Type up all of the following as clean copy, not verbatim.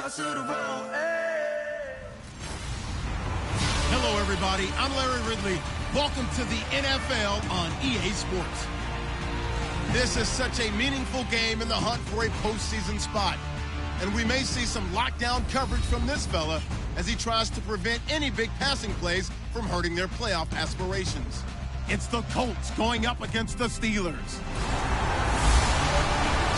pass it around. Hey. Hello, everybody. I'm Larry Ridley. Welcome to the NFL on EA Sports. This is such a meaningful game in the hunt for a postseason spot. And we may see some lockdown coverage from this fella as he tries to prevent any big passing plays from hurting their playoff aspirations. It's the Colts going up against the Steelers.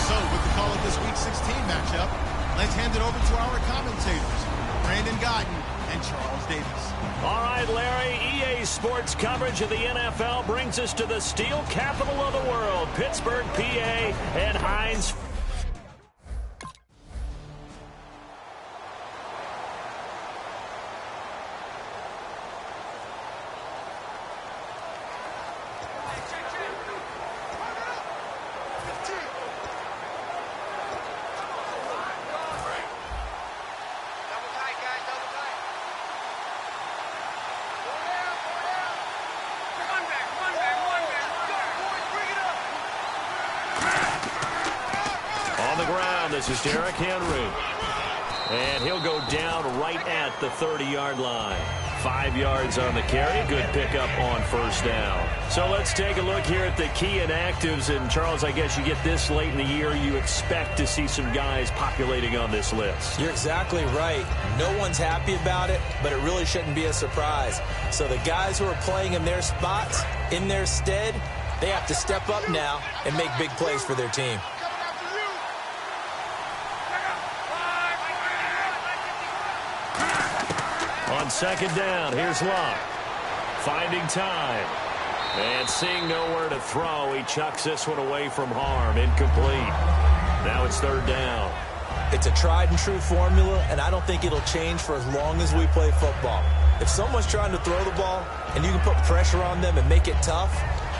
So, with the call of this Week 16 matchup, let's hand it over to our commentators, Brandon Guyton and Charles Davis. All right, Larry, EA Sports coverage of the NFL brings us to the steel capital of the world, Pittsburgh, PA, and Heinz. This is Derrick Henry, and he'll go down right at the 30-yard line. 5 yards on the carry. Good pickup on first down. So let's take a look here at the key inactives. And, Charles, I guess you get this late in the year, you expect to see some guys populating on this list. You're exactly right. No one's happy about it, but it really shouldn't be a surprise. So the guys who are playing in their spots, in their stead, they have to step up now and make big plays for their team. On second down, here's Luck. Finding time. And seeing nowhere to throw, he chucks this one away from harm. Incomplete. Now it's third down. It's a tried and true formula, and I don't think it'll change for as long as we play football. If someone's trying to throw the ball and you can put pressure on them and make it tough,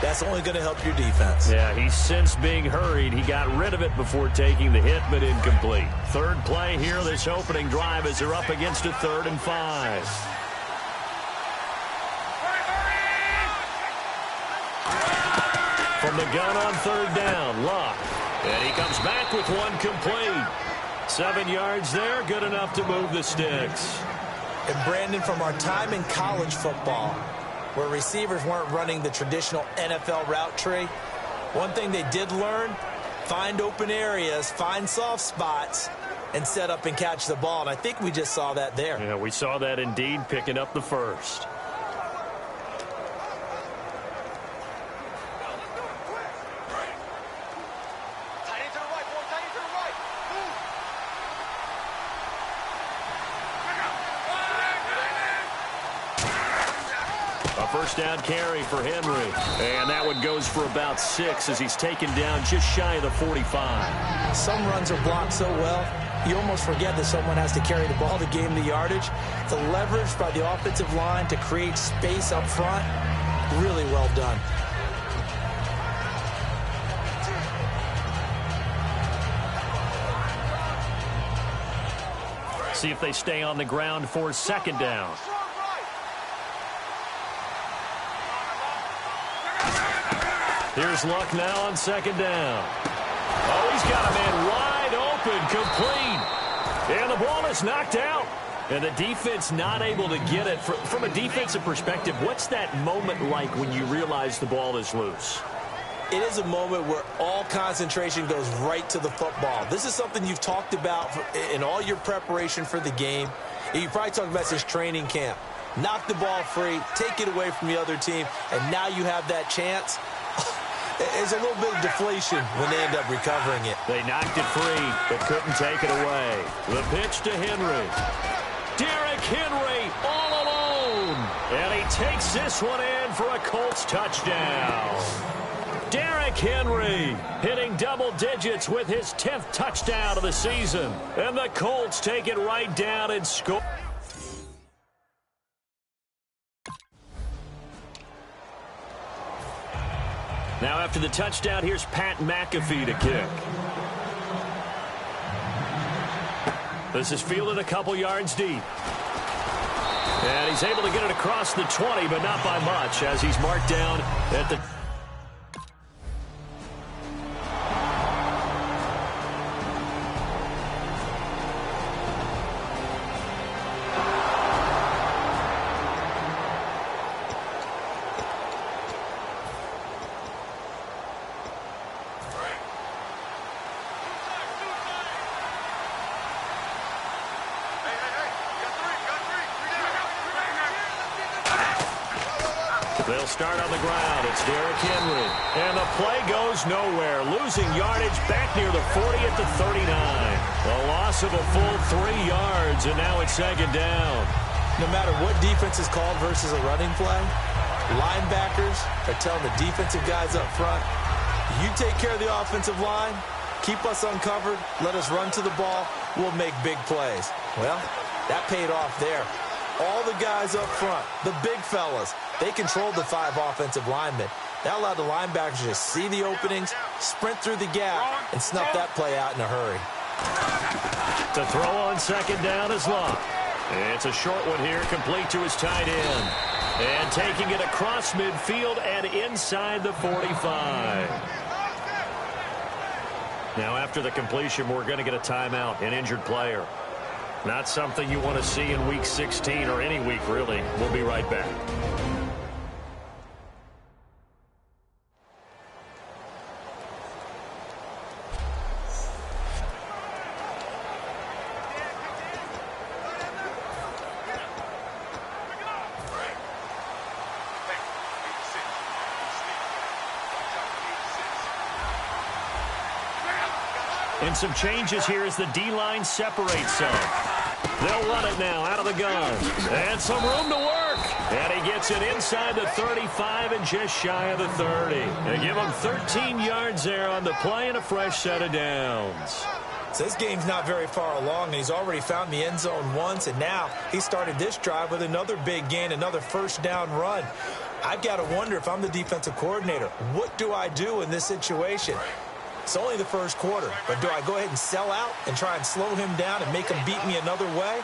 that's only going to help your defense. Yeah, he's since being hurried. He got rid of it before taking the hit, but incomplete. Third play here, this opening drive, as they're up against a 3rd and 5. From the gun on third down, Luck. And he comes back with one complete. 7 yards there, good enough to move the sticks. And Brandon, from our time in college football, where receivers weren't running the traditional NFL route tree, one thing they did learn, find open areas, find soft spots, and set up and catch the ball. And I think we just saw that there. Yeah, we saw that indeed, picking up the first. First down carry for Henry. And that one goes for about 6 as he's taken down just shy of the 45. Some runs are blocked so well, you almost forget that someone has to carry the ball to gain the yardage. The leverage by the offensive line to create space up front, really well done. See if they stay on the ground for second down. Here's Luck now on second down. Oh, he's got a man wide open, complete. And the ball is knocked out. And the defense not able to get it. From a defensive perspective, what's that moment like when you realize the ball is loose? It is a moment where all concentration goes right to the football. This is something you've talked about in all your preparation for the game. You probably talked about since training camp. Knock the ball free, take it away from the other team, and now you have that chance. There's a little bit of deflation when they end up recovering it. They knocked it free, but couldn't take it away. The pitch to Henry. Derrick Henry all alone. And he takes this one in for a Colts touchdown. Derrick Henry hitting double digits with his 10th touchdown of the season. And the Colts take it right down and score. Now after the touchdown, here's Pat McAfee to kick. This is fielded a couple yards deep. And he's able to get it across the 20, but not by much, as he's marked down at the... They'll start on the ground. It's Derrick Henry. And the play goes nowhere. Losing yardage back near the 40 at the 39. A loss of a full 3 yards, and now it's 2nd down. No matter what defense is called versus a running play, linebackers are telling the defensive guys up front, you take care of the offensive line, keep us uncovered, let us run to the ball, we'll make big plays. Well, that paid off there. All the guys up front, the big fellas, they controlled the 5 offensive linemen. That allowed the linebackers to see the openings, sprint through the gap, and snuff that play out in a hurry. To throw on 2nd down is Locke. It's a short one here, complete to his tight end. And taking it across midfield and inside the 45. Now after the completion, we're going to get a timeout, an injured player. Not something you want to see in Week 16 or any week, really. We'll be right back. And some changes here as the D-line separates some. They'll run it now out of the gun. And some room to work. And he gets it inside the 35 and just shy of the 30. They give him 13 yards there on the play and a fresh set of downs. So this game's not very far along, and he's already found the end zone once, and now he started this drive with another big gain, another 1st down run. I've got to wonder if I'm the defensive coordinator, what do I do in this situation? It's only the 1st quarter, but do I go ahead and sell out and try and slow him down and make him beat me another way?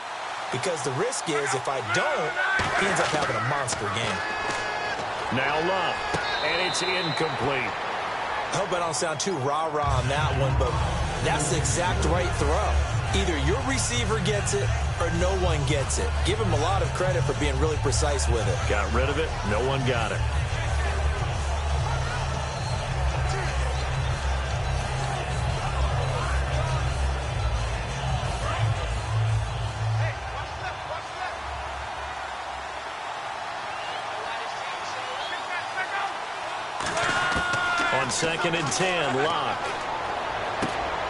Because the risk is if I don't, he ends up having a monster game. Now Love, and it's incomplete. I hope I don't sound too rah-rah on that one, but that's the exact right throw. Either your receiver gets it or no one gets it. Give him a lot of credit for being really precise with it. Got rid of it. No one got it. On 2nd and 10, Locke.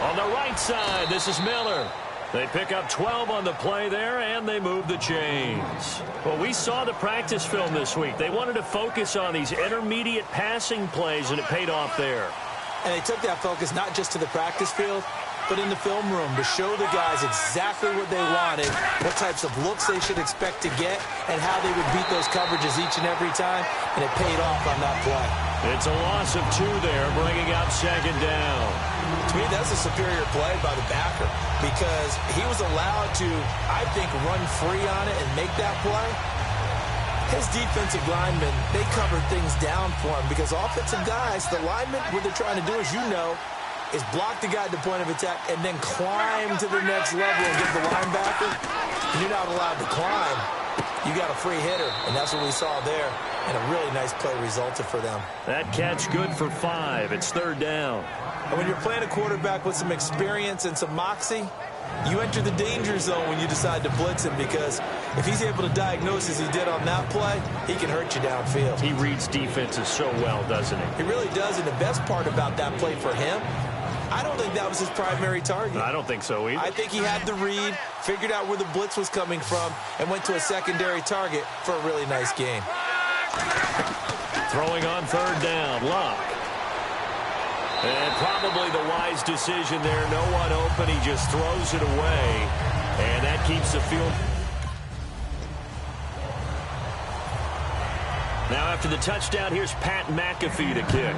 On the right side, this is Miller. They pick up 12 on the play there, and they move the chains. Well, we saw the practice film this week. They wanted to focus on these intermediate passing plays, and it paid off there. And they took that focus not just to the practice field, but in the film room to show the guys exactly what they wanted, what types of looks they should expect to get, and how they would beat those coverages each and every time, and it paid off on that play. It's a loss of 2 there, bringing up 2nd down. To me, that's a superior play by the backer because he was allowed to, I think, run free on it and make that play. His defensive linemen, they covered things down for him because offensive guys, the linemen, what they're trying to do, as you know, is block the guy at the point of attack and then climb to the next level and get the linebacker. And you're not allowed to climb. You got a free hitter, and that's what we saw there. And a really nice play resulted for them. That catch good for 5. It's 3rd down. And when you're playing a quarterback with some experience and some moxie, you enter the danger zone when you decide to blitz him because if he's able to diagnose as he did on that play, he can hurt you downfield. He reads defenses so well, doesn't he? He really does, and the best part about that play for him, I don't think that was his primary target. I don't think so either. I think he had the read, figured out where the blitz was coming from, and went to a secondary target for a really nice game. Throwing on 3rd down, Locke. And probably the wise decision there. No one open. He just throws it away. And that keeps the field. Now after the touchdown, here's Pat McAfee to kick.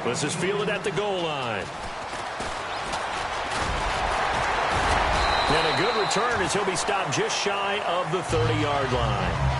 This is fielded at the goal line. And a good return as he'll be stopped just shy of the 30-yard line.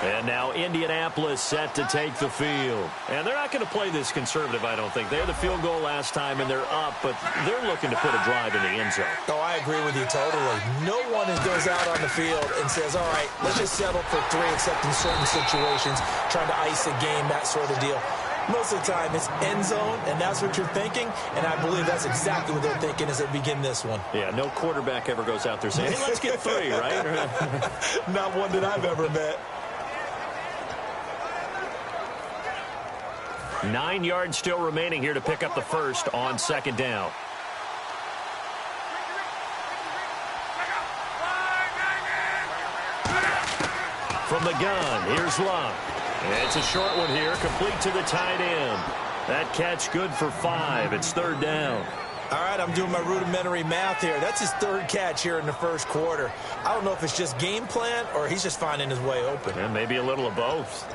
And now Indianapolis set to take the field. And they're not going to play this conservative, I don't think. They had the field goal last time, and they're up, but they're looking to put a drive in the end zone. Oh, I agree with you totally. No one goes out on the field and says, all right, let's just settle for 3, except in certain situations, trying to ice a game, that sort of deal. Most of the time, it's end zone, and that's what you're thinking, and I believe that's exactly what they're thinking as they begin this one. Yeah, no quarterback ever goes out there saying, hey, let's get 3, right? Not one that I've ever met. 9 yards still remaining here to pick up the first on second down. From the gun, here's Luck. It's a short one here, complete to the tight end. That catch good for 5. It's third down. All right, I'm doing my rudimentary math here. That's his third catch here in the first quarter. I don't know if it's just game plan or he's just finding his way open. And maybe a little of both.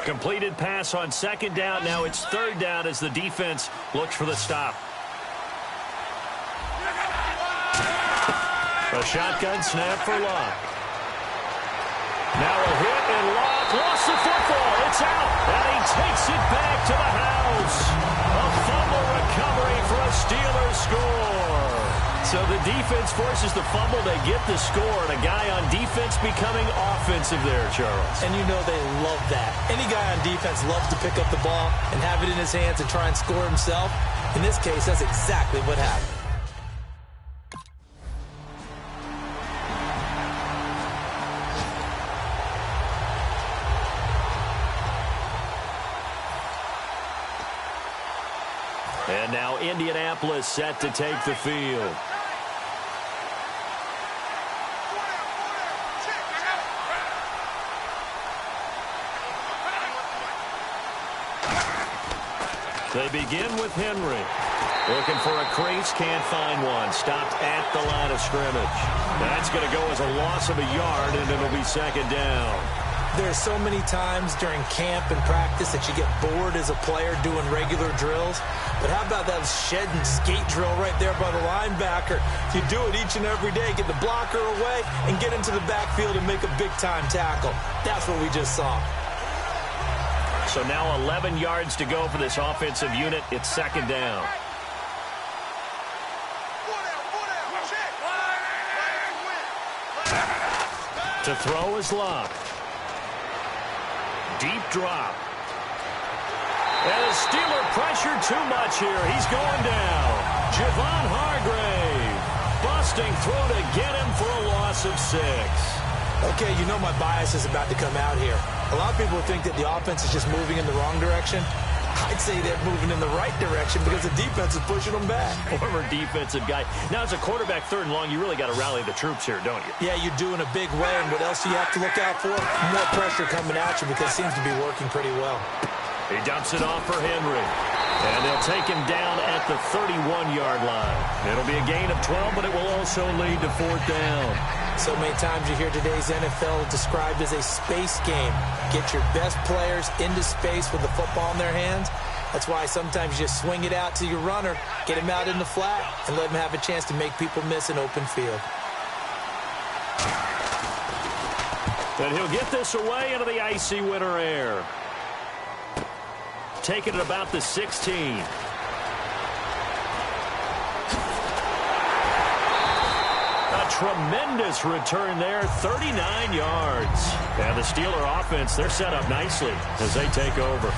Completed pass on second down. Now it's third down as the defense looks for the stop. A shotgun snap for Luck. Now a hit, and Luck lost the football. It's out, and he takes it back to the house. A fumble recovery for a Steelers score. So the defense forces the fumble. They get the score, and a guy on defense becoming offensive there, Charles. And you know they love that. Any guy on defense loves to pick up the ball and have it in his hands and try and score himself. In this case, that's exactly what happened. And now Indianapolis set to take the field. They begin with Henry. Looking for a crease, can't find one. Stopped at the line of scrimmage. That's going to go as a loss of a yard, and it'll be second down. There's so many times during camp and practice that you get bored as a player doing regular drills. But how about that shed and skate drill right there by the linebacker? You do it each and every day, get the blocker away, and get into the backfield and make a big-time tackle. That's what we just saw. So now 11 yards to go for this offensive unit. It's second down. To throw is Luck. Deep drop. And the Steeler pressure too much here. He's going down. Javon Hargrave busting through to get him for a loss of 6. Okay, you know my bias is about to come out here. A lot of people think that the offense is just moving in the wrong direction. I'd say they're moving in the right direction because the defense is pushing them back. Former defensive guy. Now, as a quarterback, third and long, you really got to rally the troops here, don't you? Yeah, you do in a big way. And what else do you have to look out for? More pressure coming at you because it seems to be working pretty well. He dumps it off for Henry. And they'll take him down at the 31-yard line. It'll be a gain of 12, but it will also lead to fourth down. So many times you hear today's NFL described as a space game. Get your best players into space with the football in their hands. That's why sometimes you just swing it out to your runner, get him out in the flat, and let him have a chance to make people miss an open field. And he'll get this away into the icy winter air. Taking it about the 16. A tremendous return there, 39 yards. And the Steeler offense, they're set up nicely as they take over.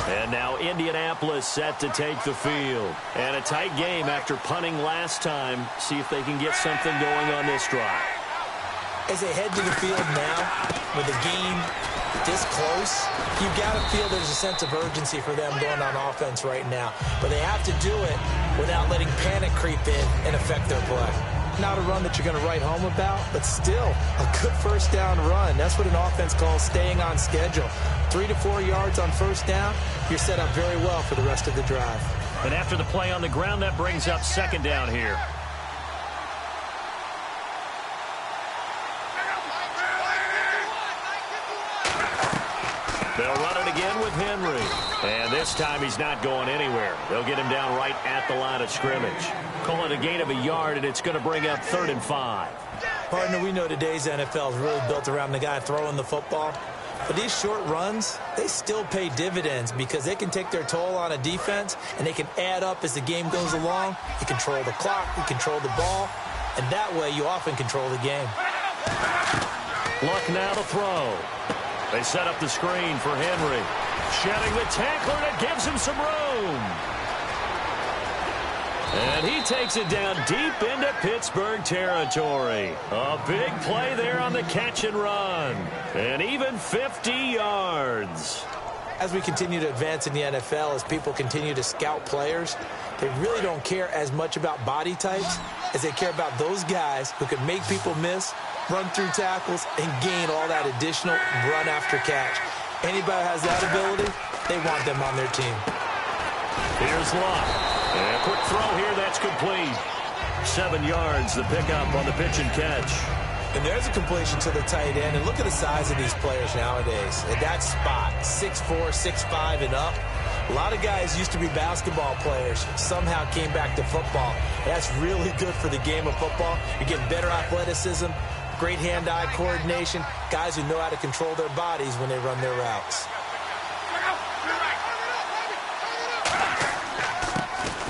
And now Indianapolis set to take the field. And a tight game after punting last time. See if they can get something going on this drive. As they head to the field now, with the game this close, you've got to feel there's a sense of urgency for them going on offense right now. But they have to do it without letting panic creep in and affect their play. Not a run that you're going to write home about, but still a good first down run. That's what an offense calls staying on schedule. 3 to 4 yards on first down, you're set up very well for the rest of the drive. And after the play on the ground, that brings up second down here. They'll run it again with Henry. And this time he's not going anywhere. They'll get him down right at the line of scrimmage. Call it a gain of a yard, and it's going to bring up 3rd and 5. Partner, we know today's NFL is really built around the guy throwing the football. But these short runs, they still pay dividends because they can take their toll on a defense, and they can add up as the game goes along. You control the clock, you control the ball, and that way you often control the game. Luck now to throw. They set up the screen for Henry. Shedding the tackler that gives him some room. And he takes it down deep into Pittsburgh territory. A big play there on the catch and run. And even 50 yards. As we continue to advance in the NFL, as people continue to scout players, they really don't care as much about body types as they care about those guys who can make people miss, run through tackles, and gain all that additional run after catch. Anybody who has that ability, they want them on their team. Here's Luck. And a quick throw here, that's complete. 7 yards, the pickup on the pitch and catch. And there's a completion to the tight end. And look at the size of these players nowadays. At that spot, 6'4", 6'5", and up. A lot of guys used to be basketball players, somehow came back to football. That's really good for the game of football. You're getting better athleticism, great hand-eye coordination, guys who know how to control their bodies when they run their routes.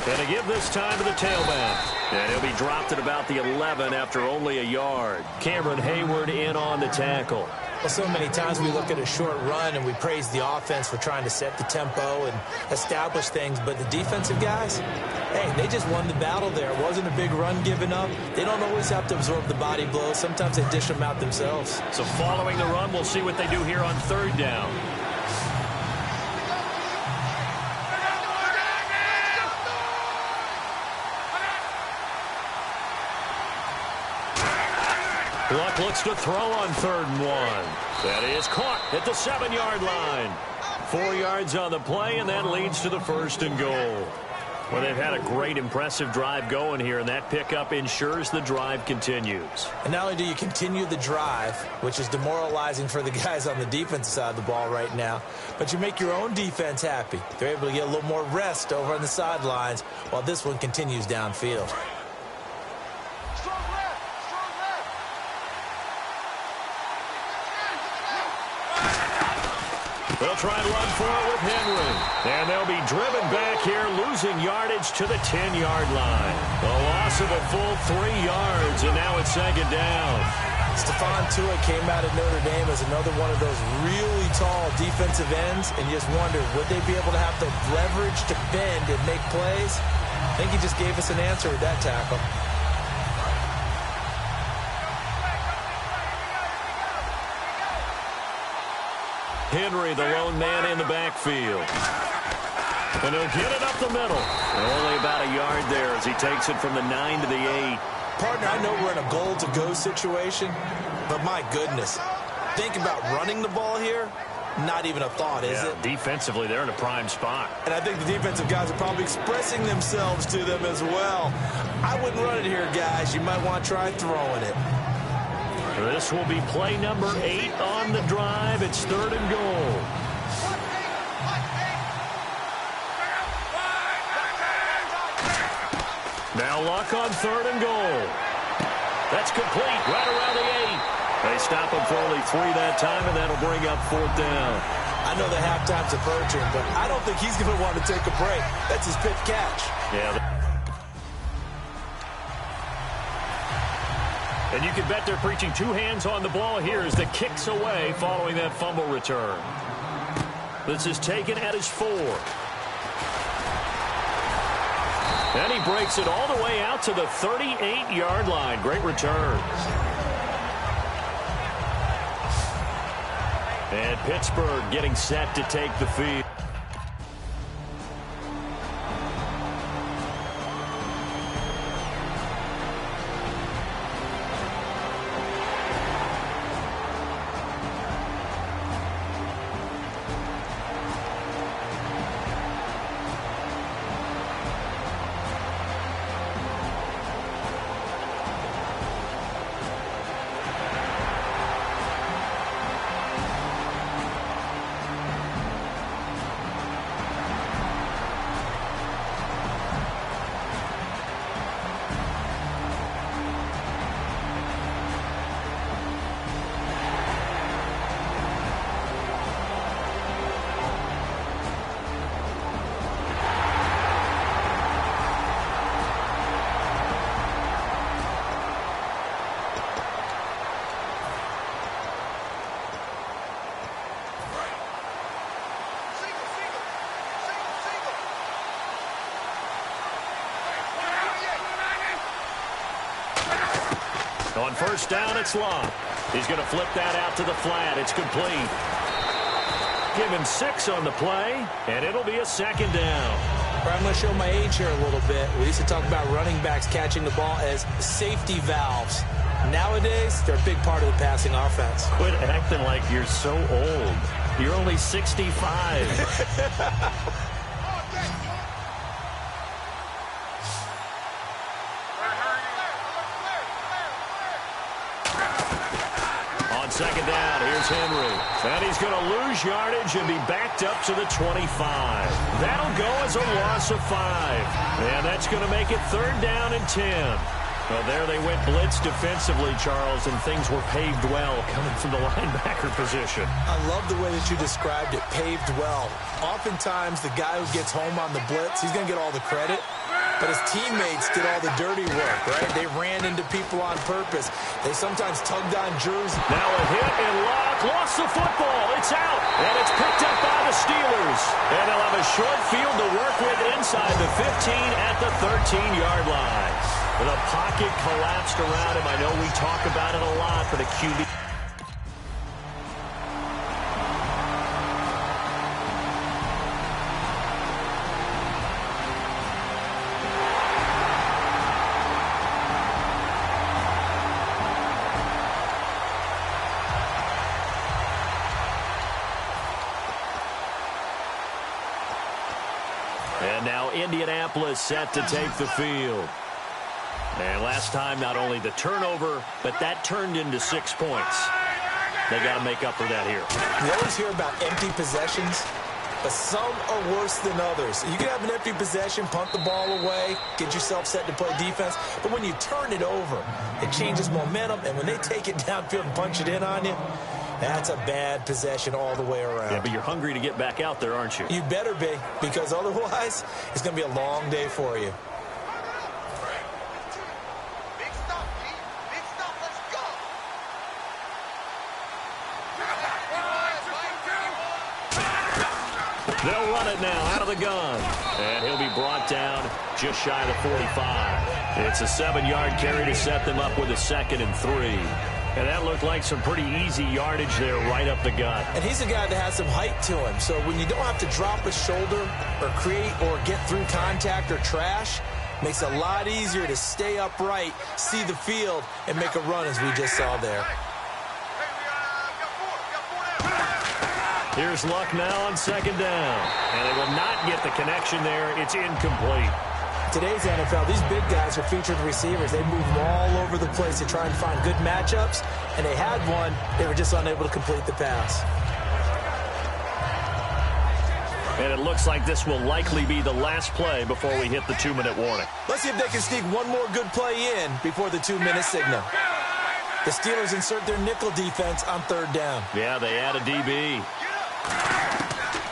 And to give this time to the tailback. And he'll be dropped at about the 11 after only a yard. Cameron Hayward in on the tackle. Well, so many times we look at a short run and we praise the offense for trying to set the tempo and establish things. But the defensive guys, hey, they just won the battle there. It wasn't a big run given up. They don't always have to absorb the body blows. Sometimes they dish them out themselves. So following the run, we'll see what they do here on 3rd down. Luck looks to throw on 3rd and 1. That is caught at the 7-yard line. 4 yards on the play, and that leads to the 1st and goal. Well, they've had a great, impressive drive going here, and that pickup ensures the drive continues. And not only do you continue the drive, which is demoralizing for the guys on the defensive side of the ball right now, but you make your own defense happy. They're able to get a little more rest over on the sidelines while this one continues downfield. They'll try and run for it with Henry. And they'll be driven back here, losing yardage to the 10-yard line. A loss of a full 3 yards, and now it's 2nd down. Stephon Tuitt came out of Notre Dame as another one of those really tall defensive ends, and you just wonder, would they be able to have the leverage to bend and make plays? I think he just gave us an answer with that tackle. Henry, the lone man in the backfield. And he'll get it up the middle. And only about a yard there as he takes it from the 9 to the 8. Partner, I know we're in a goal-to-go situation, but my goodness, think about running the ball here. Not even a thought, is it? Defensively, they're in a prime spot. And I think the defensive guys are probably expressing themselves to them as well. I wouldn't run it here, guys. You might want to try throwing it. This will be play number 8 on the drive. It's 3rd and goal. Now Luck on 3rd and goal. That's complete right around the 8. They stop him for only 3 that time, and that'll bring up 4th down. I know the halftime's approaching, but I don't think he's going to want to take a break. That's his pitch catch. Yeah. And you can bet they're preaching 2 hands on the ball here as the kick's away following that fumble return. This is taken at his 4. And he breaks it all the way out to the 38-yard line. Great return. And Pittsburgh getting set to take the field. On first down, it's Long. He's going to flip that out to the flat. It's complete. Given 6 on the play, and it'll be a second down. I'm going to show my age here a little bit. We used to talk about running backs catching the ball as safety valves. Nowadays, they're a big part of the passing offense. Quit acting like you're so old. You're only 65. Second down, here's Henry. And he's going to lose yardage and be backed up to the 25. That'll go as a loss of 5. And that's going to make it 3rd down and 10. Well, there they went blitz defensively, Charles, and things were paved well coming from the linebacker position. I love the way that you described it, paved well. Oftentimes, the guy who gets home on the blitz, he's going to get all the credit. But his teammates did all the dirty work, right? They ran into people on purpose. They sometimes tugged on jerseys. Now a hit and Locke lost the football. It's out, and it's picked up by the Steelers. And they'll have a short field to work with inside the 15 at the 13-yard line. The pocket collapsed around him. I know we talk about it a lot for the QB. And now Indianapolis set to take the field. And last time, not only the turnover, but that turned into 6 points. They got to make up for that here. You always hear about empty possessions, but some are worse than others. You can have an empty possession, punt the ball away, get yourself set to play defense, but when you turn it over, it changes momentum, and when they take it downfield and punch it in on you, that's a bad possession all the way around. Yeah, but you're hungry to get back out there, aren't you? You better be, because otherwise, it's going to be a long day for you. They'll run it now out of the gun. And he'll be brought down just shy of the 45. It's a 7-yard carry to set them up with a 2nd and 3. And that looked like some pretty easy yardage there right up the gut. And he's a guy that has some height to him. So when you don't have to drop a shoulder or create or get through contact or trash, makes it a lot easier to stay upright, see the field, and make a run as we just saw there. Here's Luck now on 2nd down. And they will not get the connection there. It's incomplete. Today's NFL, these big guys are featured receivers. They move all over the place to try and find good matchups, and they had one. They were just unable to complete the pass. And it looks like this will likely be the last play before we hit the 2-minute warning. Let's see if they can sneak one more good play in before the 2-minute signal. The Steelers insert their nickel defense on 3rd down. Yeah, they add a DB.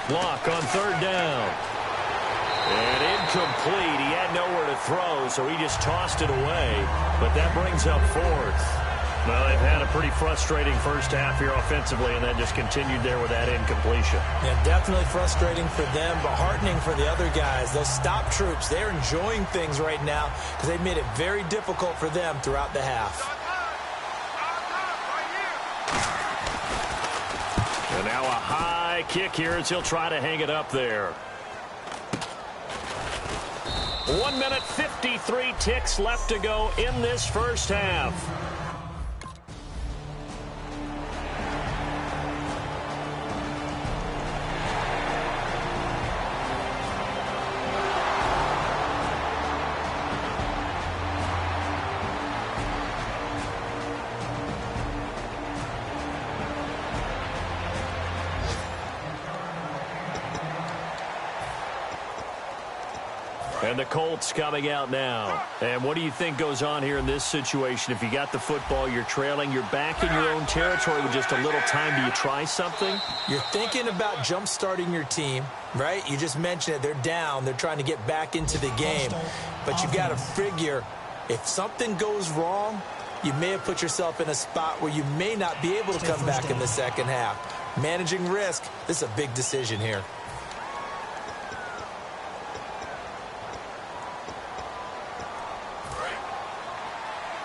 Block on 3rd down. And incomplete. He had nowhere to throw, so he just tossed it away. But that brings up 4th. Well, they've had a pretty frustrating first half here offensively, and then just continued there with that incompletion. Yeah, definitely frustrating for them, but heartening for the other guys. Those stop troops, they're enjoying things right now because they've made it very difficult for them throughout the half. And now Now a high kick here as he'll try to hang it up there. 1 minute 53 ticks left to go in this first half. And the Colts coming out now. And what do you think goes on here in this situation? If you got the football, you're trailing, you're back in your own territory with just a little time. Do you try something? You're thinking about jump-starting your team, right? You just mentioned it. They're down. They're trying to get back into the game. But you got to figure if something goes wrong, you may have put yourself in a spot where you may not be able to come back in the second half. Managing risk, this is a big decision here.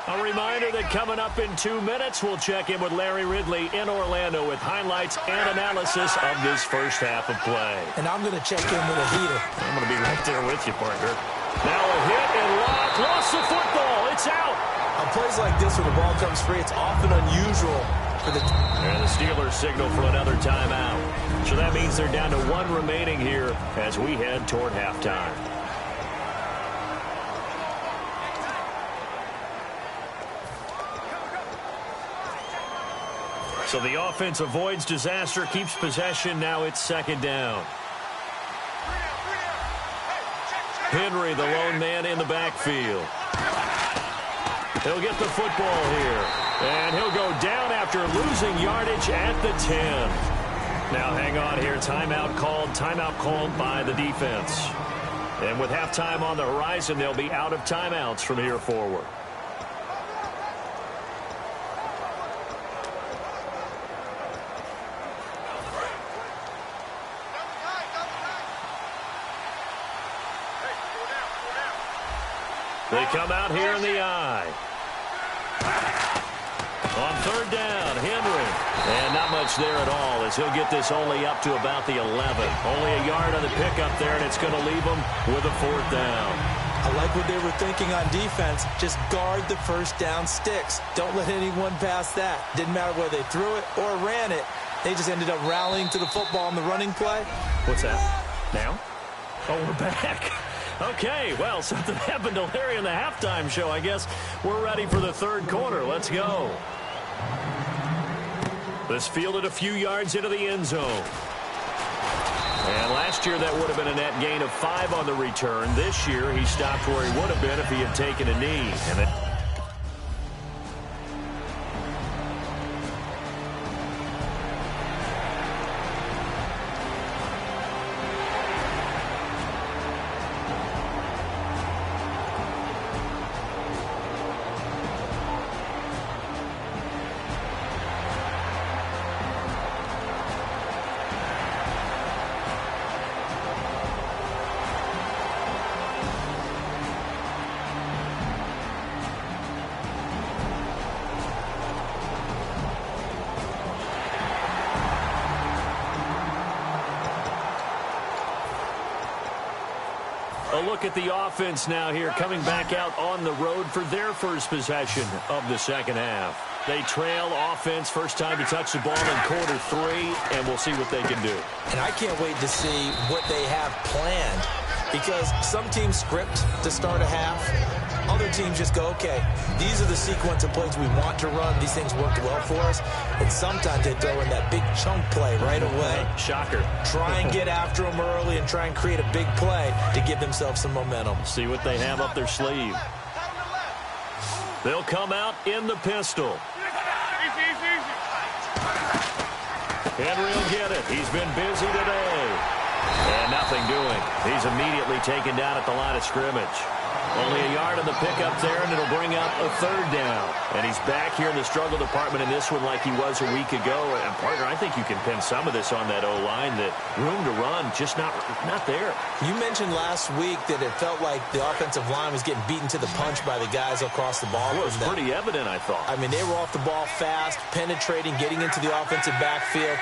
A reminder that coming up in 2 minutes, we'll check in with Larry Ridley in Orlando with highlights and analysis of this first half of play. And I'm going to check in with a heater. I'm going to be right there with you, partner. Now a hit and lock. Lost the football. It's out. On plays like this where the ball comes free, it's often unusual for the... And the Steelers signal for another timeout. So that means they're down to 1 remaining here as we head toward halftime. So the offense avoids disaster, keeps possession. Now it's second down. Henry, the lone man in the backfield. He'll get the football here. And he'll go down after losing yardage at the 10. Now hang on here. Timeout called by the defense. And with halftime on the horizon, they'll be out of timeouts from here forward. They come out here in the eye. On third down, Henry. And not much there at all as he'll get this only up to about the 11. Only a yard on the pickup there, and it's going to leave him with a fourth down. I like what they were thinking on defense. Just guard the first down sticks. Don't let anyone pass that. Didn't matter whether they threw it or ran it. They just ended up rallying to the football on the running play. What's that? Now? Oh, we're back. Okay, well, something happened to Larry in the halftime show. I guess we're ready for the third quarter. Let's go. This fielded a few yards into the end zone. And last year that would have been a net gain of 5 on the return. This year he stopped where he would have been if he had taken a knee. And then a look at the offense now here, coming back out on the road for their first possession of the second half. They trail offense, first time to touch the ball in quarter 3, and we'll see what they can do. And I can't wait to see what they have planned, because some teams script to start a half. Other teams just go, okay, these are the sequence of plays we want to run. These things worked well for us. And sometimes they throw in that big chunk play right away. Shocker. Try and get after them early and try and create a big play to give themselves some momentum. See what they have up their sleeve. They'll come out in the pistol. Henry will get it. He's been busy today. And nothing doing. He's immediately taken down at the line of scrimmage. Only a yard on the pickup there, and it'll bring up a third down. And he's back here in the struggle department in this one like he was a week ago. And, partner, I think you can pin some of this on that O-line, that room to run just not there. You mentioned last week that it felt like the offensive line was getting beaten to the punch by the guys across the ball. Well, it was pretty evident, I thought. I mean, they were off the ball fast, penetrating, getting into the offensive backfield,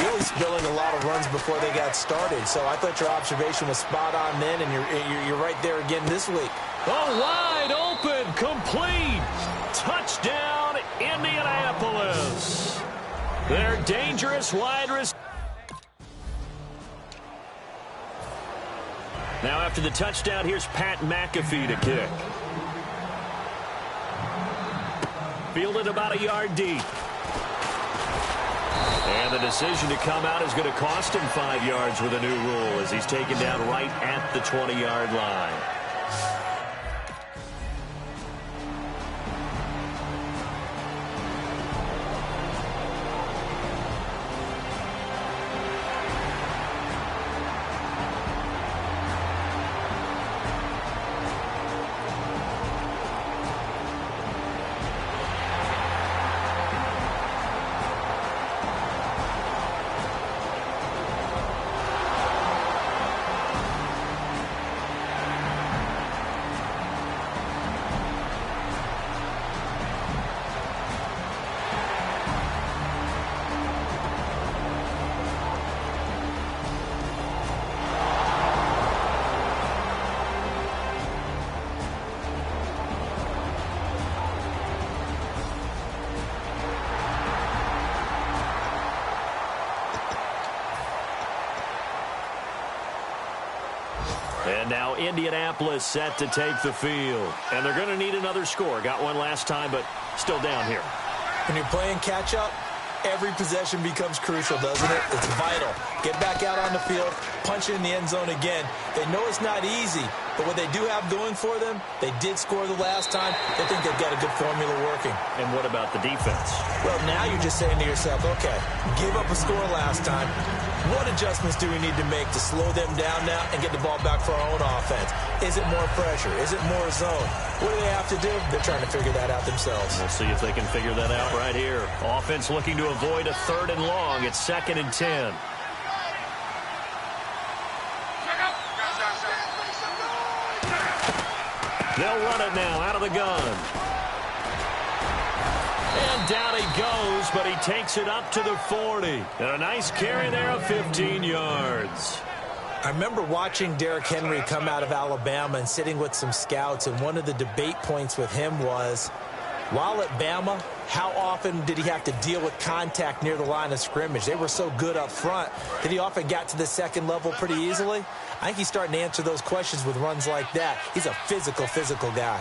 really spilling a lot of runs before they got started. So I thought your observation was spot on then, and you're right there again this week. Oh, wide open, complete. Touchdown, Indianapolis. Their dangerous wide receiver. Now after the touchdown, here's Pat McAfee to kick. Fielded about a yard deep. And the decision to come out is going to cost him 5 yards with a new rule as he's taken down right at the 20-yard line. And now Indianapolis set to take the field. And they're going to need another score. Got one last time, but still down here. When you're playing catch-up, every possession becomes crucial, doesn't it? It's vital. Get back out on the field, punch it in the end zone again. They know it's not easy, but what they do have going for them, they did score the last time. They think they've got a good formula working. And what about the defense? Well, now you're just saying to yourself, okay, give up a score last time. What adjustments do we need to make to slow them down now and get the ball back for our own offense? Is it more pressure? Is it more zone? What do they have to do? They're trying to figure that out themselves. We'll see if they can figure that out right here. Offense looking to avoid a 3rd and long. It's 2nd and 10. They'll run it now out of the gun. And down he goes, but he takes it up to the 40. And a nice carry there of 15 yards. I remember watching Derrick Henry come out of Alabama and sitting with some scouts, and one of the debate points with him was, while at Bama, how often did he have to deal with contact near the line of scrimmage? They were so good up front that he often got to the second level pretty easily. I think he's starting to answer those questions with runs like that. He's a physical guy.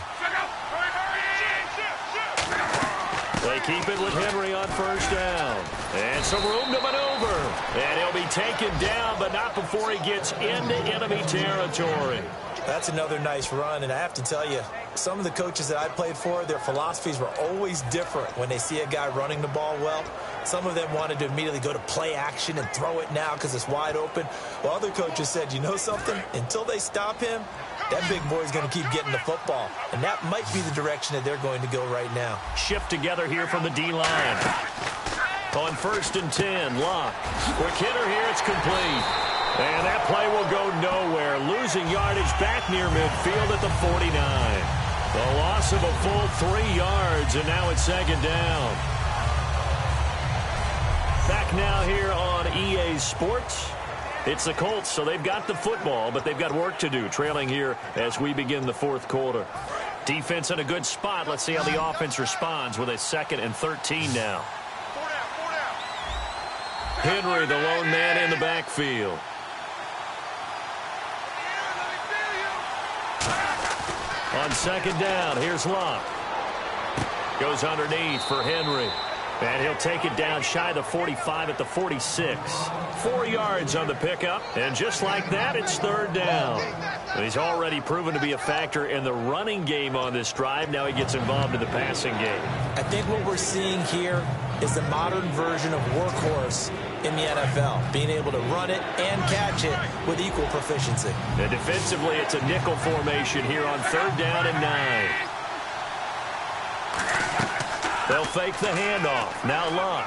They keep it with Henry on 1st down. And some room to maneuver. And he'll be taken down, but not before he gets into enemy territory. That's another nice run, and I have to tell you, some of the coaches that I played for, their philosophies were always different when they see a guy running the ball well. Some of them wanted to immediately go to play action and throw it now because it's wide open. While other coaches said, you know something? Until they stop him, that big boy's going to keep getting the football. And that might be the direction that they're going to go right now. Shift together here from the D-line. On 1st and 10, Locke. Quick hitter here, it's complete. And that play will go nowhere. Losing yardage back near midfield at the 49. The loss of a full 3 yards, and now it's 2nd down. Back now here on EA Sports. It's the Colts, so they've got the football, but they've got work to do, trailing here as we begin the 4th quarter. Defense in a good spot. Let's see how the offense responds with a 2nd and 13 now. Henry, the lone man in the backfield. On 2nd down, here's Locke. Goes underneath for Henry. And he'll take it down shy of the 45 at the 46. 4 yards on the pickup. And just like that, it's 3rd down. And he's already proven to be a factor in the running game on this drive. Now he gets involved in the passing game. I think what we're seeing here is the modern version of workhorse in the NFL, being able to run it and catch it with equal proficiency. And defensively, it's a nickel formation here on 3rd down and 9. They'll fake the handoff. Now Luck.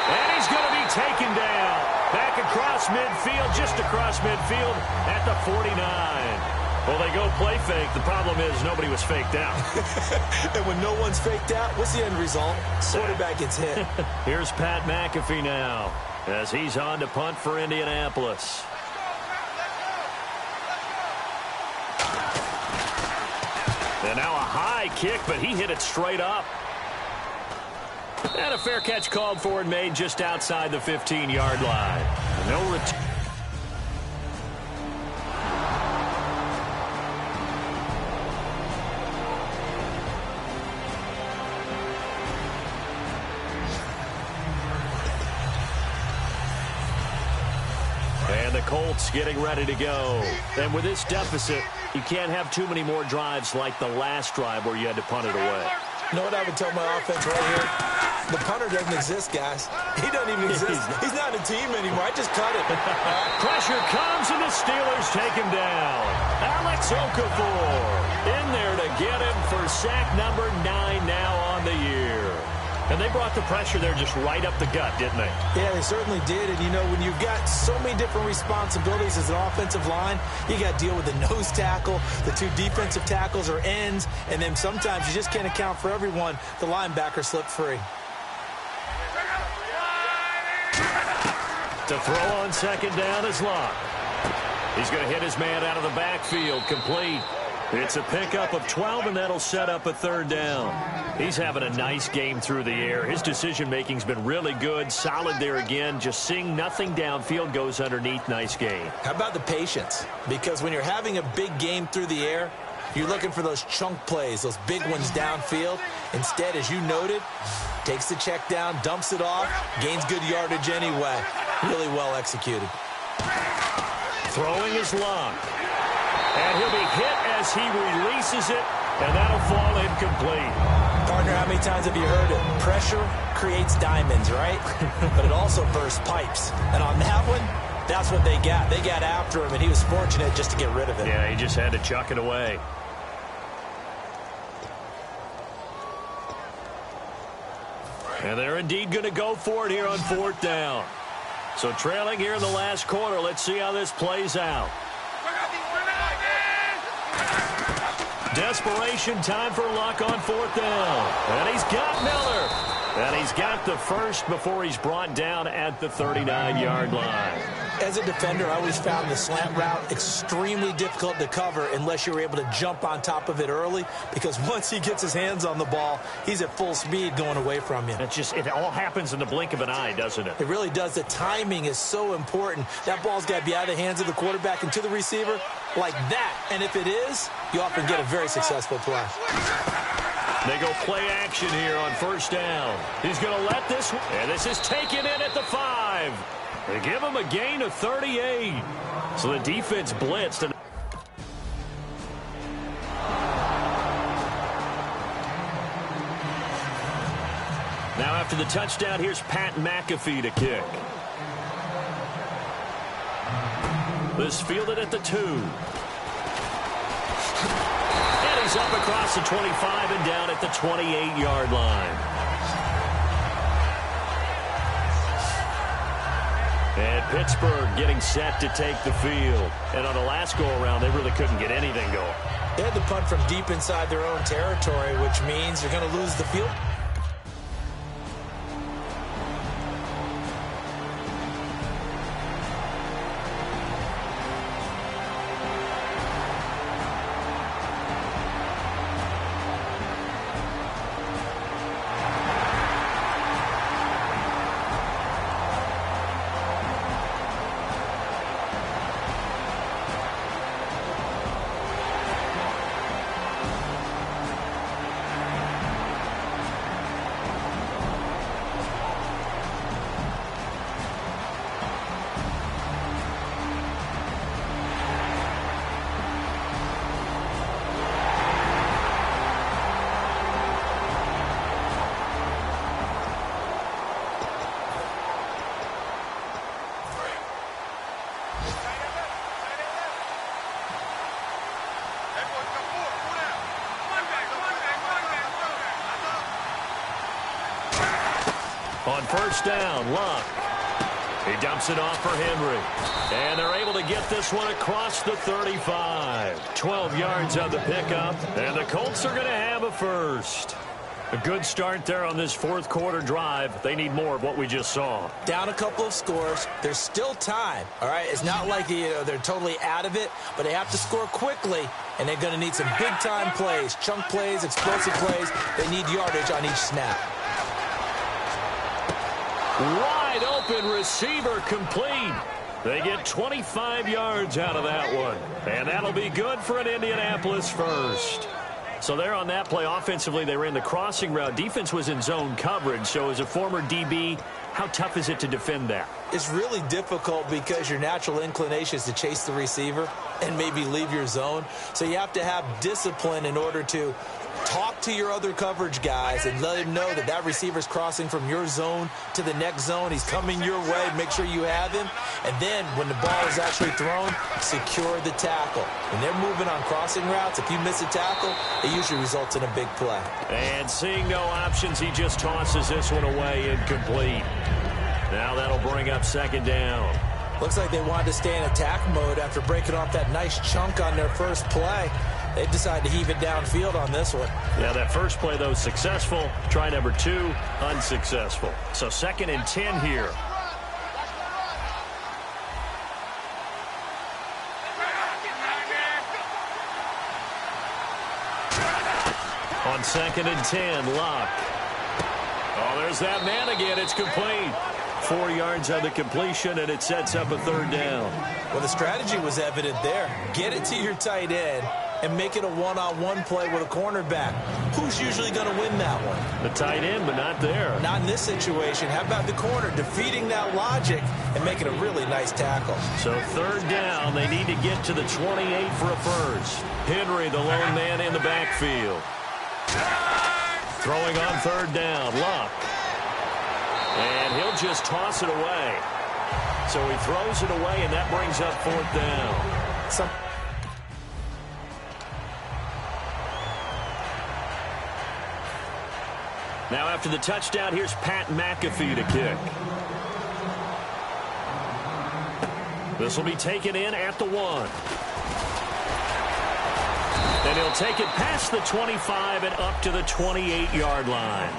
And he's going to be taken down. Back across midfield, just across midfield at the 49. Well, they go play fake. The problem is nobody was faked out. And when no one's faked out, what's the end result? Quarterback gets hit. Here's Pat McAfee now as he's on to punt for Indianapolis. And now a high kick, but he hit it straight up. And a fair catch called for and made just outside the 15-yard line. No return. And the Colts getting ready to go. And with this deficit, you can't have too many more drives like the last drive where you had to punt it away. You know what I would tell my offense right here? The punter doesn't exist, guys. He doesn't even exist. He's not a team anymore. I just cut it. Pressure comes, and the Steelers take him down. Alex Okafor in there to get him for sack number 9 now on the year. And they brought the pressure there just right up the gut, didn't they? Yeah, they certainly did. And, you know, when you've got so many different responsibilities as an offensive line, you got to deal with the nose tackle, the 2 defensive tackles or ends, and then sometimes you just can't account for everyone. The linebacker slipped free. To throw on 2nd down is Luck. He's going to hit his man out of the backfield, complete. It's a pickup of 12, and that'll set up a 3rd down. He's having a nice game through the air. His decision-making's been really good, solid there again. Just seeing nothing downfield, goes underneath. Nice game. How about the patience? Because when you're having a big game through the air, you're looking for those chunk plays, those big ones downfield. Instead, as you noted, takes the check down, dumps it off, gains good yardage anyway. Really well executed. Throwing is Luck. And he'll be hit as he releases it, and that'll fall incomplete. Partner, how many times have you heard it? Pressure creates diamonds, right? But it also bursts pipes. And on that one, that's what they got. They got after him, and he was fortunate just to get rid of it. Yeah, he just had to chuck it away. And they're indeed going to go for it here on 4th down. So trailing here in the last quarter. Let's see how this plays out. Desperation time for Luck on 4th down. And he's got Miller. And he's got the first before he's brought down at the 39-yard line. As a defender, I always found the slant route extremely difficult to cover unless you're able to jump on top of it early, because once he gets his hands on the ball, he's at full speed going away from you. It all happens in the blink of an eye, doesn't it? It really does. The timing is so important. That ball's got to be out of the hands of the quarterback and to the receiver like that. And if it is, you often get a very successful play. They go play action here on 1st down. He's going to let this, and this is taken in at the 5. They give him a gain of 38. So the defense blitzed. And now after the touchdown, here's Pat McAfee to kick. This fielded at the 2. And he's up across the 25 and down at the 28-yard line. And Pittsburgh getting set to take the field. And on the last go-around, they really couldn't get anything going. They had to punt from deep inside their own territory, which means they're going to lose the field. On first down, Luck. He dumps it off for Henry. And they're able to get this one across the 35. 12 yards on the pickup. And the Colts are going to have a first. A good start there on this fourth quarter drive. They need more of what we just saw. Down a couple of scores. There's still time. All right, it's not like they're totally out of it, but they have to score quickly, and they're going to need some big-time plays, chunk plays, explosive plays. They need yardage on each snap. Wide open receiver complete. They get 25 yards out of that one. And that'll be good for an Indianapolis first. So there on that play, offensively, they ran the crossing route. Defense was in zone coverage. So as a former DB, how tough is it to defend that? It's really difficult because your natural inclination is to chase the receiver and maybe leave your zone. So you have to have discipline in order to talk to your other coverage guys and let him know that that receiver's crossing from your zone to the next zone. He's coming your way. Make sure you have him. And then when the ball is actually thrown, secure the tackle. When they're moving on crossing routes, if you miss a tackle, it usually results in a big play. And seeing no options, he just tosses this one away incomplete. Now that'll bring up second down. Looks like they wanted to stay in attack mode after breaking off that nice chunk on their first play. They decided to heave it downfield on this one. Yeah, that first play, though, successful. Try number 2, unsuccessful. So 2nd and 10 here. On 2nd and 10, Luck. Oh, there's that man again. It's complete. 4 yards on the completion, and it sets up a third down. Well, the strategy was evident there. Get it to your tight end and make it a one-on-one play with a cornerback. Who's usually going to win that one? The tight end, but not there. Not in this situation. How about the corner defeating that logic and making a really nice tackle? So third down, they need to get to the 28 for a first. Henry, the lone man in the backfield. Throwing on third down, Luck. And he'll just toss it away. So he throws it away, and that brings up fourth down. Now after the touchdown, here's Pat McAfee to kick. This will be taken in at the 1. And he'll take it past the 25 and up to the 28-yard line.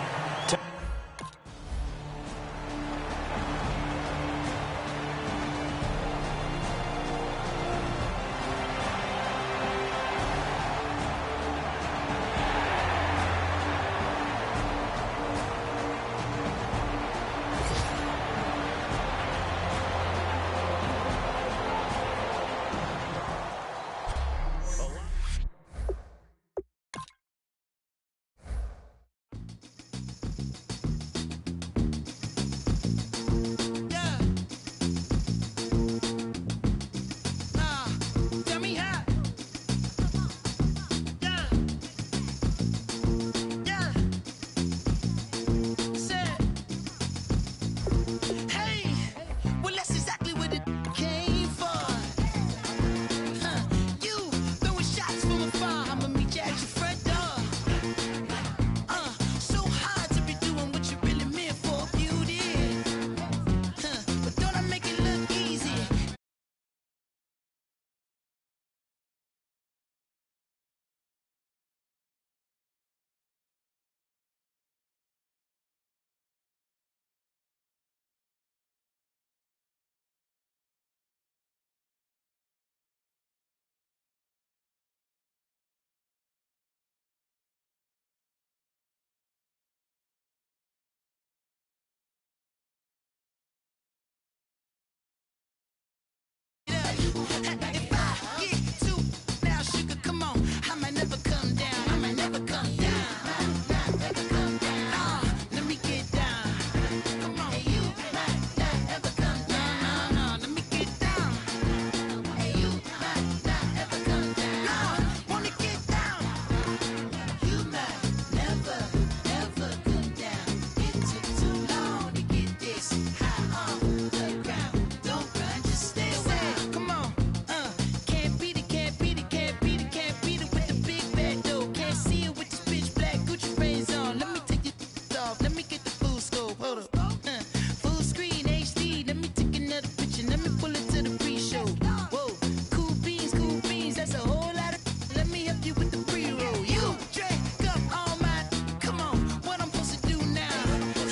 you with the pre-roll. You drink up all my, come on, what I'm supposed to do now?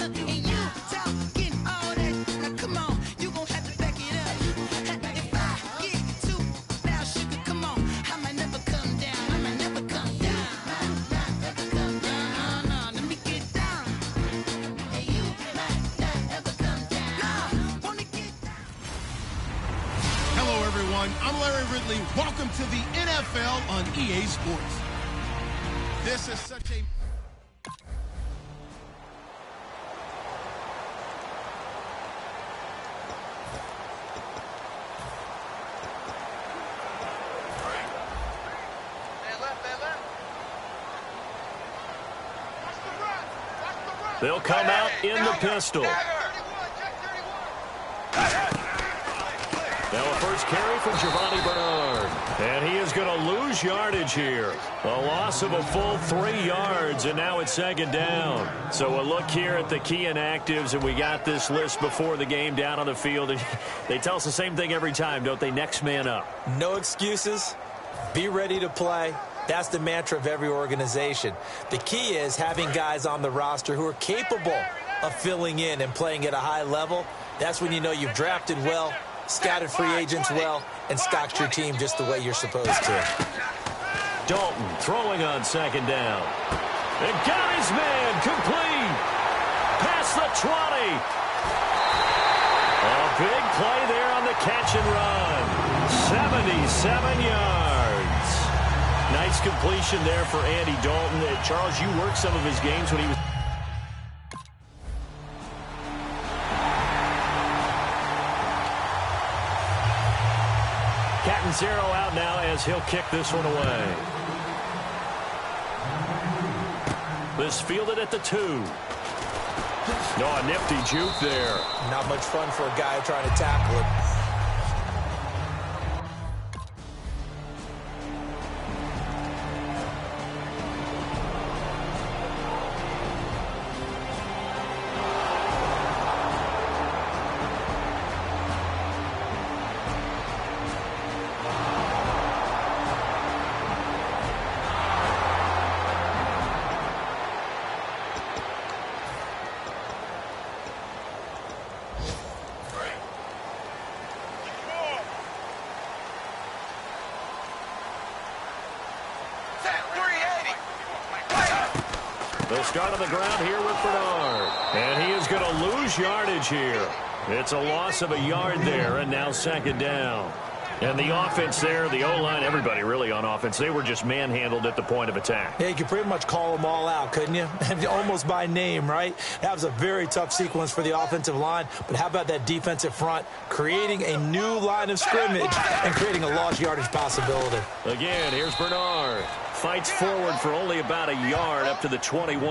And you talking all that, now come on, you gon' have to back it up. If I get too now, sugar, come on, I might never come down, I might never come down. Might never come down, no, let me get down. And you might not ever come down. No, wanna get down. Hello, everyone. I'm Larry Ridley. Welcome to the NFL on EA Sports. This is such a... They'll come out in the pistol. Now a first carry from Giovanni Bernard. And he is going to lose yardage here. A loss of a full 3 yards, and now it's second down. So a look here at the key inactives, and we got this list before the game down on the field. And they tell us the same thing every time, don't they? Next man up. No excuses. Be ready to play. That's the mantra of every organization. The key is having guys on the roster who are capable of filling in and playing at a high level. That's when you know you've drafted well, scouted free agents well, and stocked your team just the way you're supposed to. Dalton throwing on second down. And got his man complete. Past the 20. A big play there on the catch and run. 77 yards. Nice completion there for Andy Dalton. Charles, you worked some of his games when he was... Catanzaro out now as he'll kick this one away. This fielded at the 2. No, a nifty juke there. Not much fun for a guy trying to tackle it. They'll start on the ground here with Bernard. And he is going to lose yardage here. It's a loss of a yard there, and now second down. And the offense there, the O-line, everybody really on offense, they were just manhandled at the point of attack. Yeah, you could pretty much call them all out, couldn't you? Almost by name, right? That was a very tough sequence for the offensive line. But how about that defensive front creating a new line of scrimmage and creating a lost yardage possibility? Again, here's Bernard. Fights forward for only about a yard up to the 21.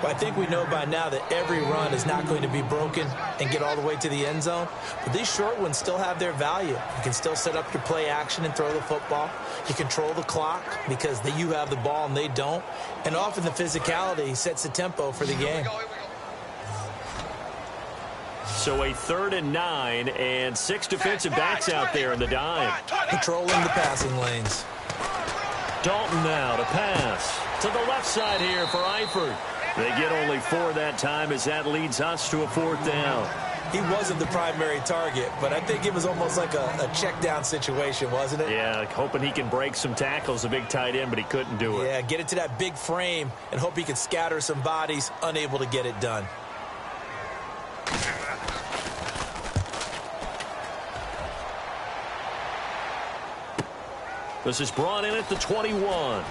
But I think we know by now that every run is not going to be broken and get all the way to the end zone. But these short ones still have their value. You can still set up your play action and throw the football. You control the clock because you have the ball and they don't. And often the physicality sets the tempo for the game. So a 3rd and 9 and 6 defensive backs out there in the dime. Patrolling the passing lanes. Dalton now to pass to the left side here for Eifert. They get only 4 that time as that leads us to a 4th down. He wasn't the primary target, but I think it was almost like a check down situation, wasn't it? Yeah, hoping he can break some tackles, a big tight end, but he couldn't do it. Yeah, get it to that big frame and hope he could scatter some bodies, unable to get it done. This is brought in at the 21.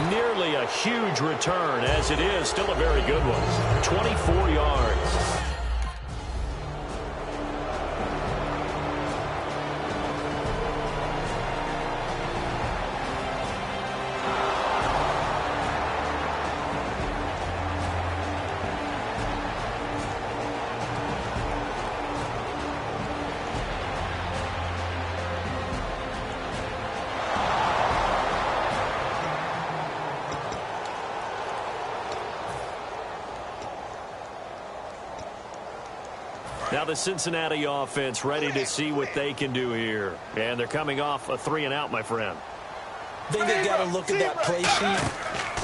Nearly a huge return, as it is still a very good one. 24 yards. Now the Cincinnati offense ready to see what they can do here. And they're coming off a 3-and-out, my friend. I think they got to look at that play sheet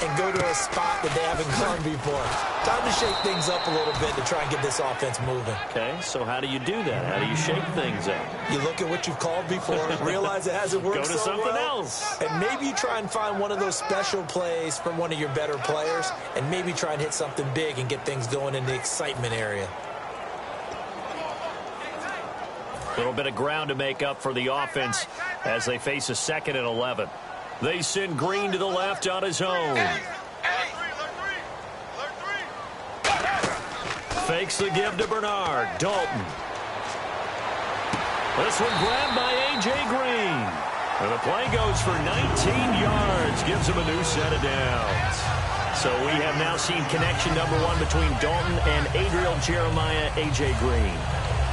and go to a spot that they haven't gone before. Time to shake things up a little bit to try and get this offense moving. Okay, so how do you do that? How do you shake things up? You look at what you've called before, realize it hasn't worked Go to so something well, else. and maybe you try and find one of those special plays from one of your better players, and maybe try and hit something big and get things going in the excitement area. A little bit of ground to make up for the offense as they face a 2nd and 11. They send Green to the left on his own. Fakes the give to Bernard. Dalton. This one grabbed by A.J. Green. And the play goes for 19 yards. Gives him a new set of downs. So we have now seen connection number 1 between Dalton and Adriel Jeremiah, A.J. Green.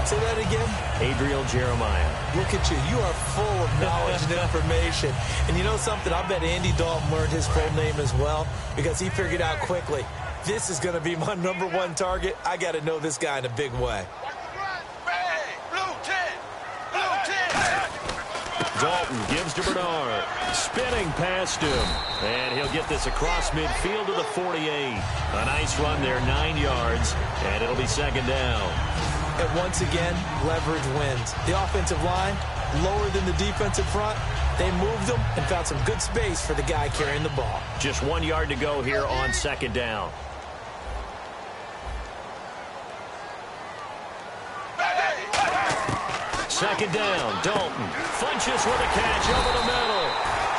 Say that again? Adriel Jeremiah. Look at you. You are full of knowledge and information. And you know something? I bet Andy Dalton learned his full name as well because he figured out quickly, this is going to be my number 1 target. I got to know this guy in a big way. Dalton gives to Bernard. Spinning past him. And he'll get this across midfield to the 48. A nice run there, 9 yards. And it'll be 2nd down. And once again, leverage wins. The offensive line, lower than the defensive front. They moved them and found some good space for the guy carrying the ball. Just 1 yard to go here on 2nd down. Second down, Dalton punches with a catch over the middle.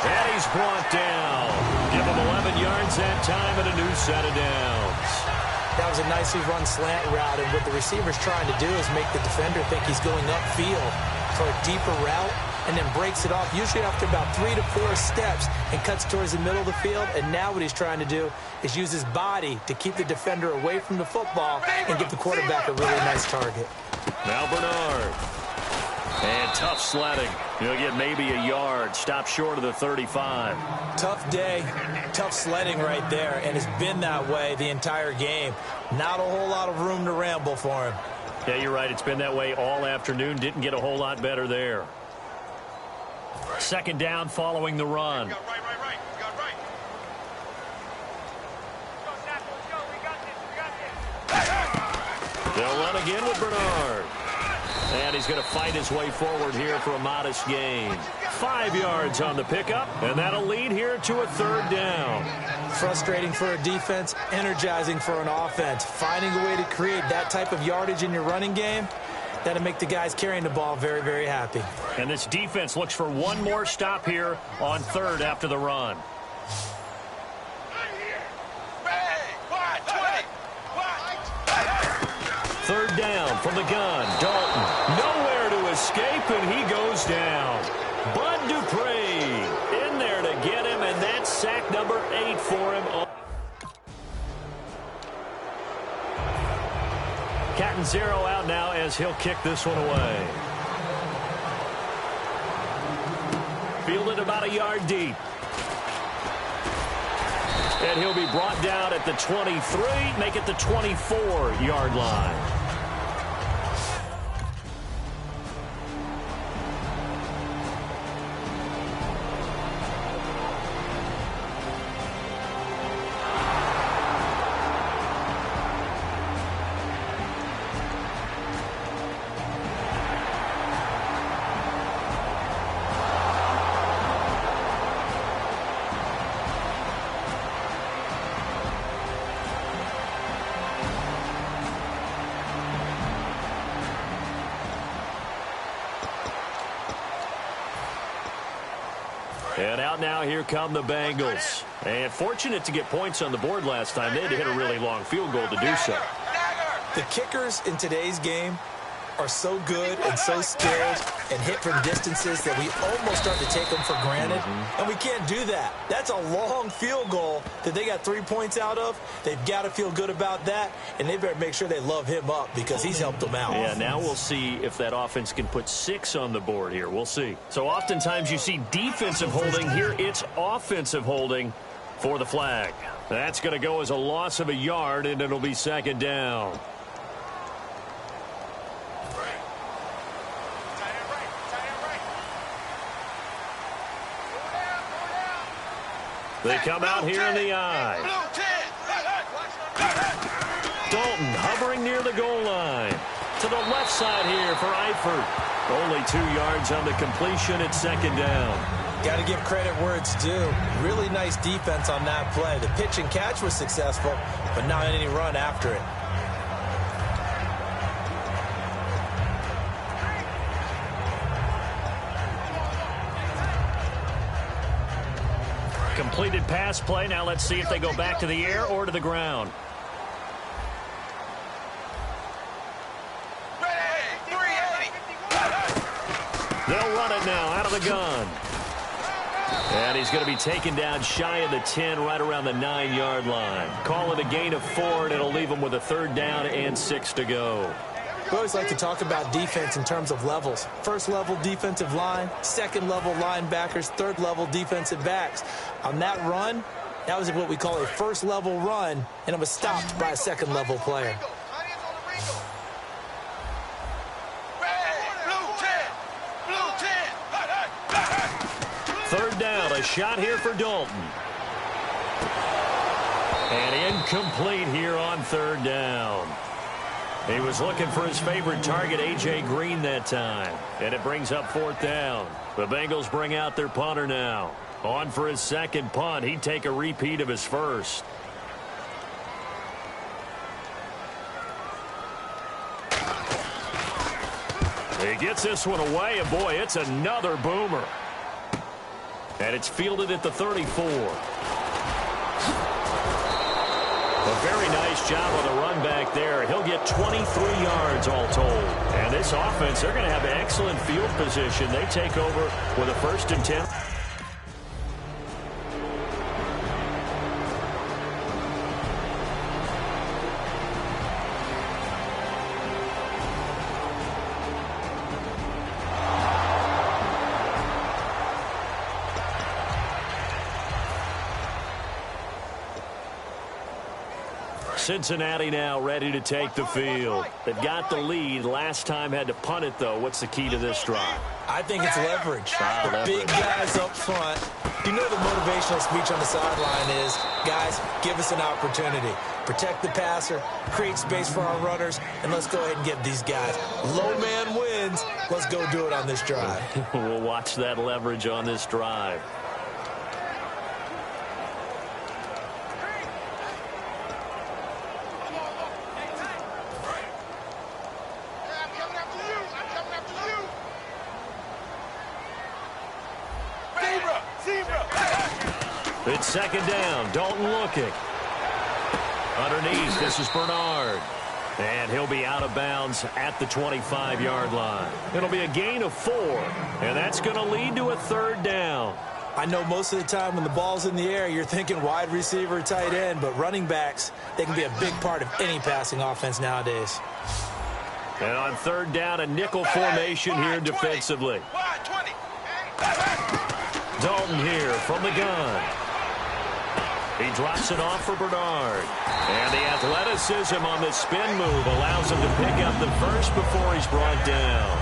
And he's brought down. Give him 11 yards that time and a new set of downs. That was a nicely run slant route, and what the receiver's trying to do is make the defender think he's going upfield for a deeper route, and then breaks it off, usually after about 3 to 4 steps, and cuts towards the middle of the field. And now what he's trying to do is use his body to keep the defender away from the football and give the quarterback a really nice target. Now Bernard. And tough sledding. He'll get maybe a yard. Stop short of the 35. Tough day, tough sledding right there, and it's been that way the entire game. Not a whole lot of room to ramble for him. Yeah, you're right. It's been that way all afternoon. Didn't get a whole lot better there. 2nd down following the run. They'll run again with Bernard. And he's going to fight his way forward here for a modest gain. 5 yards on the pickup, and that'll lead here to a 3rd down. Frustrating for a defense, energizing for an offense. Finding a way to create that type of yardage in your running game, that'll make the guys carrying the ball very, very happy. And this defense looks for one more stop here on 3rd after the run. Third down from the gun. Dalton nowhere to escape, and he goes down. Bud Dupree in there to get him, and that's sack number 8 for him. Catanzaro out now as he'll kick this one away. Fielded about a yard deep. And he'll be brought down at the 23, make it the 24-yard line. And out now, here come the Bengals. And fortunate to get points on the board last time. They had to hit a really long field goal to do so. The kickers in today's game are so good and so skilled and hit from distances that we almost start to take them for granted. And we can't do that. That's a long field goal that they got 3 points out of. They've got to feel good about that, and they better make sure they love him up because he's helped them out. Yeah, now we'll see if that offense can put 6 on the board here. We'll see. So oftentimes you see defensive holding. Here it's offensive holding for the flag. That's going to go as a loss of a yard, and it'll be 2nd down. They come out here in the eye. Dalton hovering near the goal line. To the left side here for Eifert. Only 2 yards on the completion at second down. Got to give credit where it's due. Really nice defense on that play. The pitch and catch was successful, but not any run after it. Completed pass play. Now let's see if they go back to the air or to the ground. They'll run it now out of the gun. And he's going to be taken down shy of the 10, right around the 9-yard line. Call it a gain of 4, and it'll leave him with a 3rd down and 6 to go. We always like to talk about defense in terms of levels. First level defensive line, second level linebackers, third level defensive backs. On that run, that was what we call a first level run, and it was stopped by a second level player. Third down, a shot here for Dalton. And incomplete here on 3rd down. He was looking for his favorite target, A.J. Green, that time. And it brings up 4th down. The Bengals bring out their punter now. On for his second punt. He'd take a repeat of his first. He gets this one away, and boy, it's another boomer. And it's fielded at the 34. A very nice job on the run back there. He'll get 23 yards all told. And this offense, they're going to have excellent field position. They take over with a 1st and 10. Cincinnati now ready to take the field. They've got the lead. Last time had to punt it, though. What's the key to this drive? I think it's leverage. The big guys up front. You know the motivational speech on the sideline is, guys, give us an opportunity. Protect the passer, create space for our runners, and let's go ahead and get these guys. Low man wins. Let's go do it on this drive. We'll watch that leverage on this drive. It's second down. Dalton looking. Underneath, this is Bernard. And he'll be out of bounds at the 25-yard line. It'll be a gain of 4. And that's going to lead to a 3rd down. I know most of the time when the ball's in the air, you're thinking wide receiver, tight end. But running backs, they can be a big part of any passing offense nowadays. And on 3rd down, a nickel formation here defensively. Dalton here from the gun. He drops it off for Bernard. And the athleticism on the spin move allows him to pick up the first before he's brought down.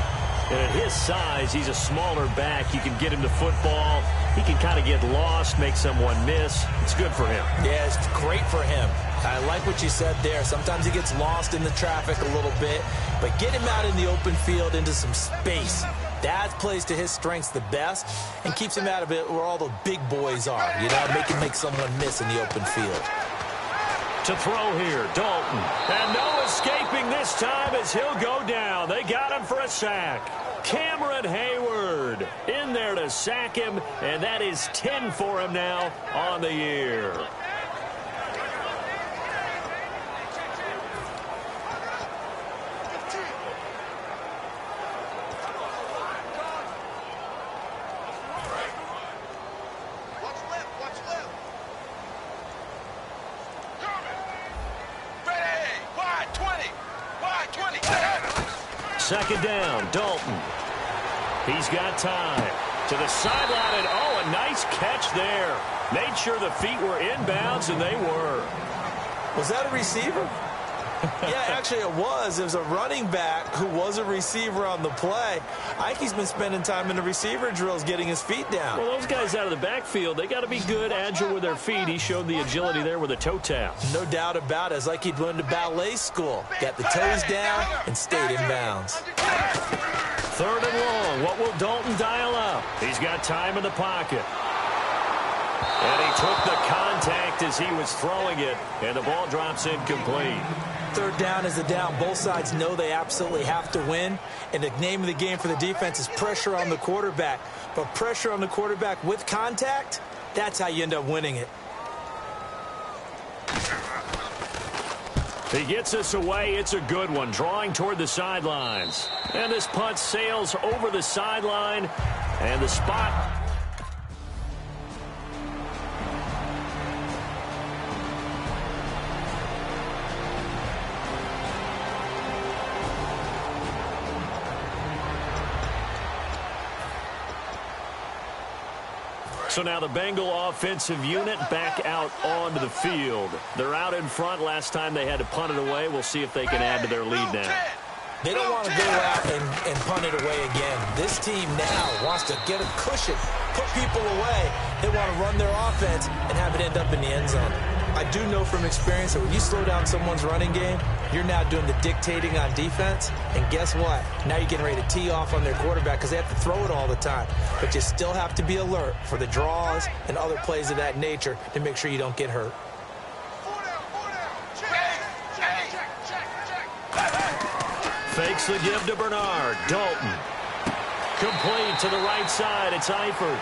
And at his size, he's a smaller back. You can get him to football. He can kind of get lost, make someone miss. It's good for him. Yeah, it's great for him. I like what you said there. Sometimes he gets lost in the traffic a little bit, but get him out in the open field into some space. That plays to his strengths the best and keeps him out of it where all the big boys are. You know, make someone miss in the open field. To throw here, Dalton. And no escaping this time as he'll go down. They got him for a sack. Cameron Hayward in there to sack him, and that is 10 for him now on the year. Second down, Dalton. He's got time. To the sideline, and oh, a nice catch there. Made sure the feet were inbounds, and they were. Was that a receiver? Yeah, actually it was. It was a running back who was a receiver on the play. I think he's been spending time in the receiver drills getting his feet down. Well, those guys out of the backfield, they got to be good, agile with their feet. He showed the agility there with a toe tap. No doubt about it. It's like he'd went to ballet school. Got the toes down and stayed in bounds. 3rd and long. What will Dalton dial up? He's got time in the pocket. And he took the contact as he was throwing it, and the ball drops incomplete. 3rd down is the down. Both sides know they absolutely have to win, and the name of the game for the defense is pressure on the quarterback. But pressure on the quarterback with contact, that's how you end up winning it. He gets us away. It's a good one, drawing toward the sidelines. And this punt sails over the sideline, and the spot. So now the Bengal offensive unit back out onto the field. They're out in front. Last time they had to punt it away. We'll see if they can add to their lead now. They don't want to go out and punt it away again. This team now wants to get a cushion, put people away. They want to run their offense and have it end up in the end zone. I do know from experience that when you slow down someone's running game, you're now doing the dictating on defense. And guess what? Now you're getting ready to tee off on their quarterback because they have to throw it all the time. But you still have to be alert for the draws and other plays of that nature to make sure you don't get hurt. Fakes the give to Bernard. Dalton. Complete to the right side. It's Eifert.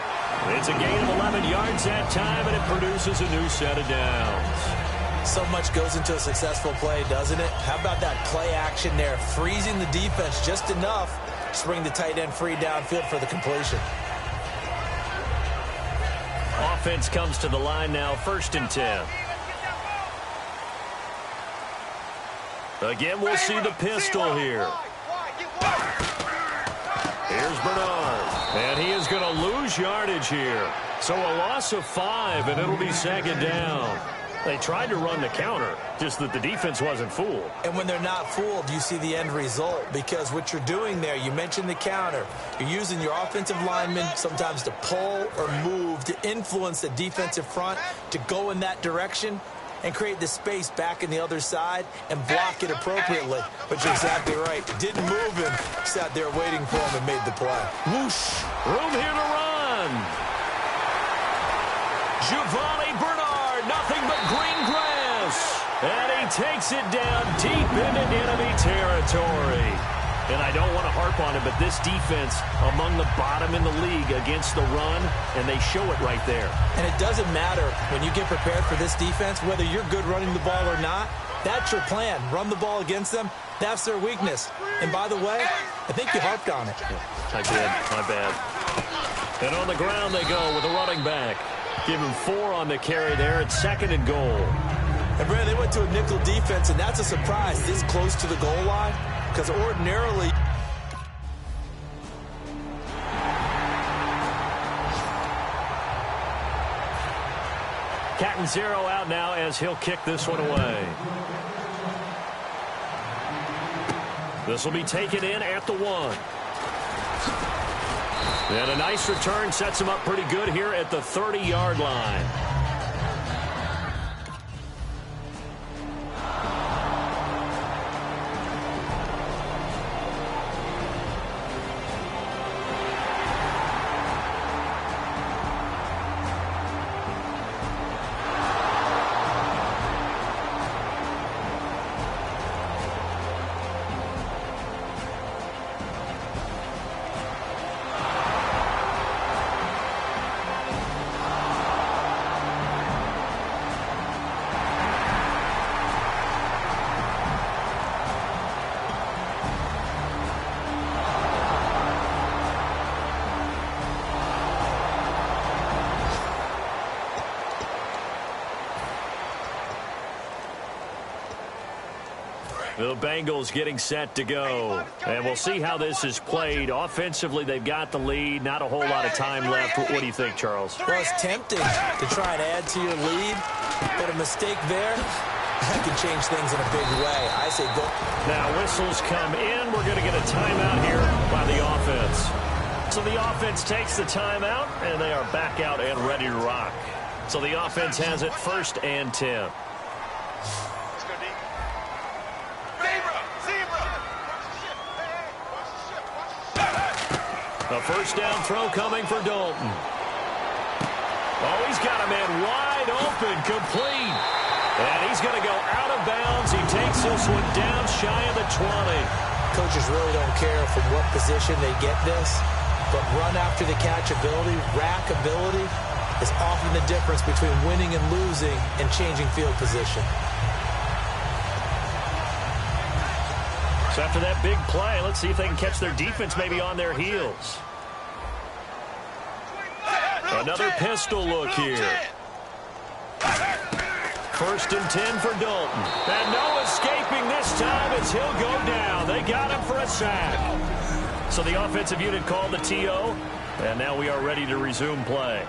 It's a gain of 11 yards that time, and it produces a new set of downs. So much goes into a successful play, doesn't it? How about that play action there? Freezing the defense just enough to bring the tight end free downfield for the completion. Offense comes to the line now, 1st and 10. Again, we'll see the pistol here. Here's Bernard. And he is going to lose yardage here. So a loss of 5, and it'll be 2nd down. They tried to run the counter, just that the defense wasn't fooled. And when they're not fooled, you see the end result. Because what you're doing there, you mentioned the counter. You're using your offensive linemen sometimes to pull or move, to influence the defensive front, to go in that direction and create the space back in the other side and block it appropriately. But you're exactly right. Didn't move him. Sat there waiting for him and made the play. Whoosh. Room here to run. Giovanni Bernard, nothing but green grass. And he takes it down deep into enemy territory. And I don't want to harp on it, but this defense among the bottom in the league against the run, and they show it right there. And it doesn't matter when you get prepared for this defense, whether you're good running the ball or not. That's your plan. Run the ball against them. That's their weakness. And by the way, I think you harped on it. I did. My bad. And on the ground they go with a running back. Give him 4 on the carry there. It's 2nd and goal. And, Brandon, they went to a nickel defense, and that's a surprise this close to the goal line. Because ordinarily, Catanzaro out now as he'll kick this one away. This will be taken in at the 1. And a nice return sets him up pretty good here at the 30-yard line. The Bengals getting set to go. And we'll see how this is played. Offensively, they've got the lead. Not a whole lot of time left. What do you think, Charles? Well, it's tempting to try and add to your lead. But a mistake there That can change things in a big way. I say go. Now whistles come in. We're going to get a timeout here by the offense. So the offense takes the timeout, and they are back out and ready to rock. So the offense has it 1st and 10. A first down throw coming for Dalton. Oh, he's got a man wide open, complete. And he's going to go out of bounds. He takes this one down shy of the 20. Coaches really don't care from what position they get this, but run after the catch ability, rack ability is often the difference between winning and losing and changing field position. So after that big play, let's see if they can catch their defense maybe on their heels. Another pistol look here. 1st and 10 for Dalton. And no escaping this time as he'll go down. They got him for a sack. So the offensive unit called the TO, and now we are ready to resume play.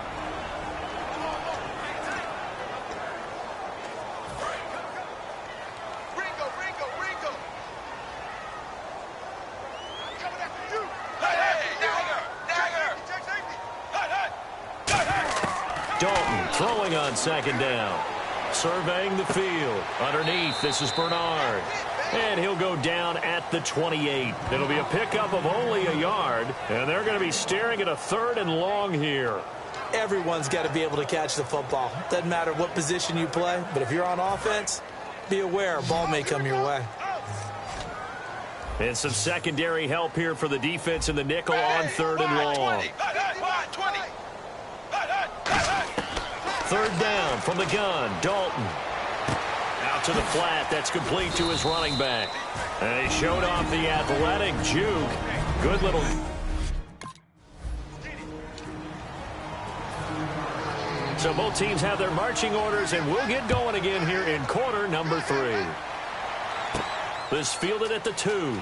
Dalton throwing on 2nd down. Surveying the field. Underneath, this is Bernard. And he'll go down at the 28. It'll be a pickup of only a yard. And they're going to be staring at a 3rd and long here. Everyone's got to be able to catch the football. Doesn't matter what position you play, but if you're on offense, be aware a ball may come your way. And some secondary help here for the defense in the nickel on 3rd and long. 3rd down from the gun. Dalton. Out to the flat. That's complete to his running back. And he showed off the athletic juke. Good little... So both teams have their marching orders, and we'll get going again here in quarter number 3. This fielded at the 2.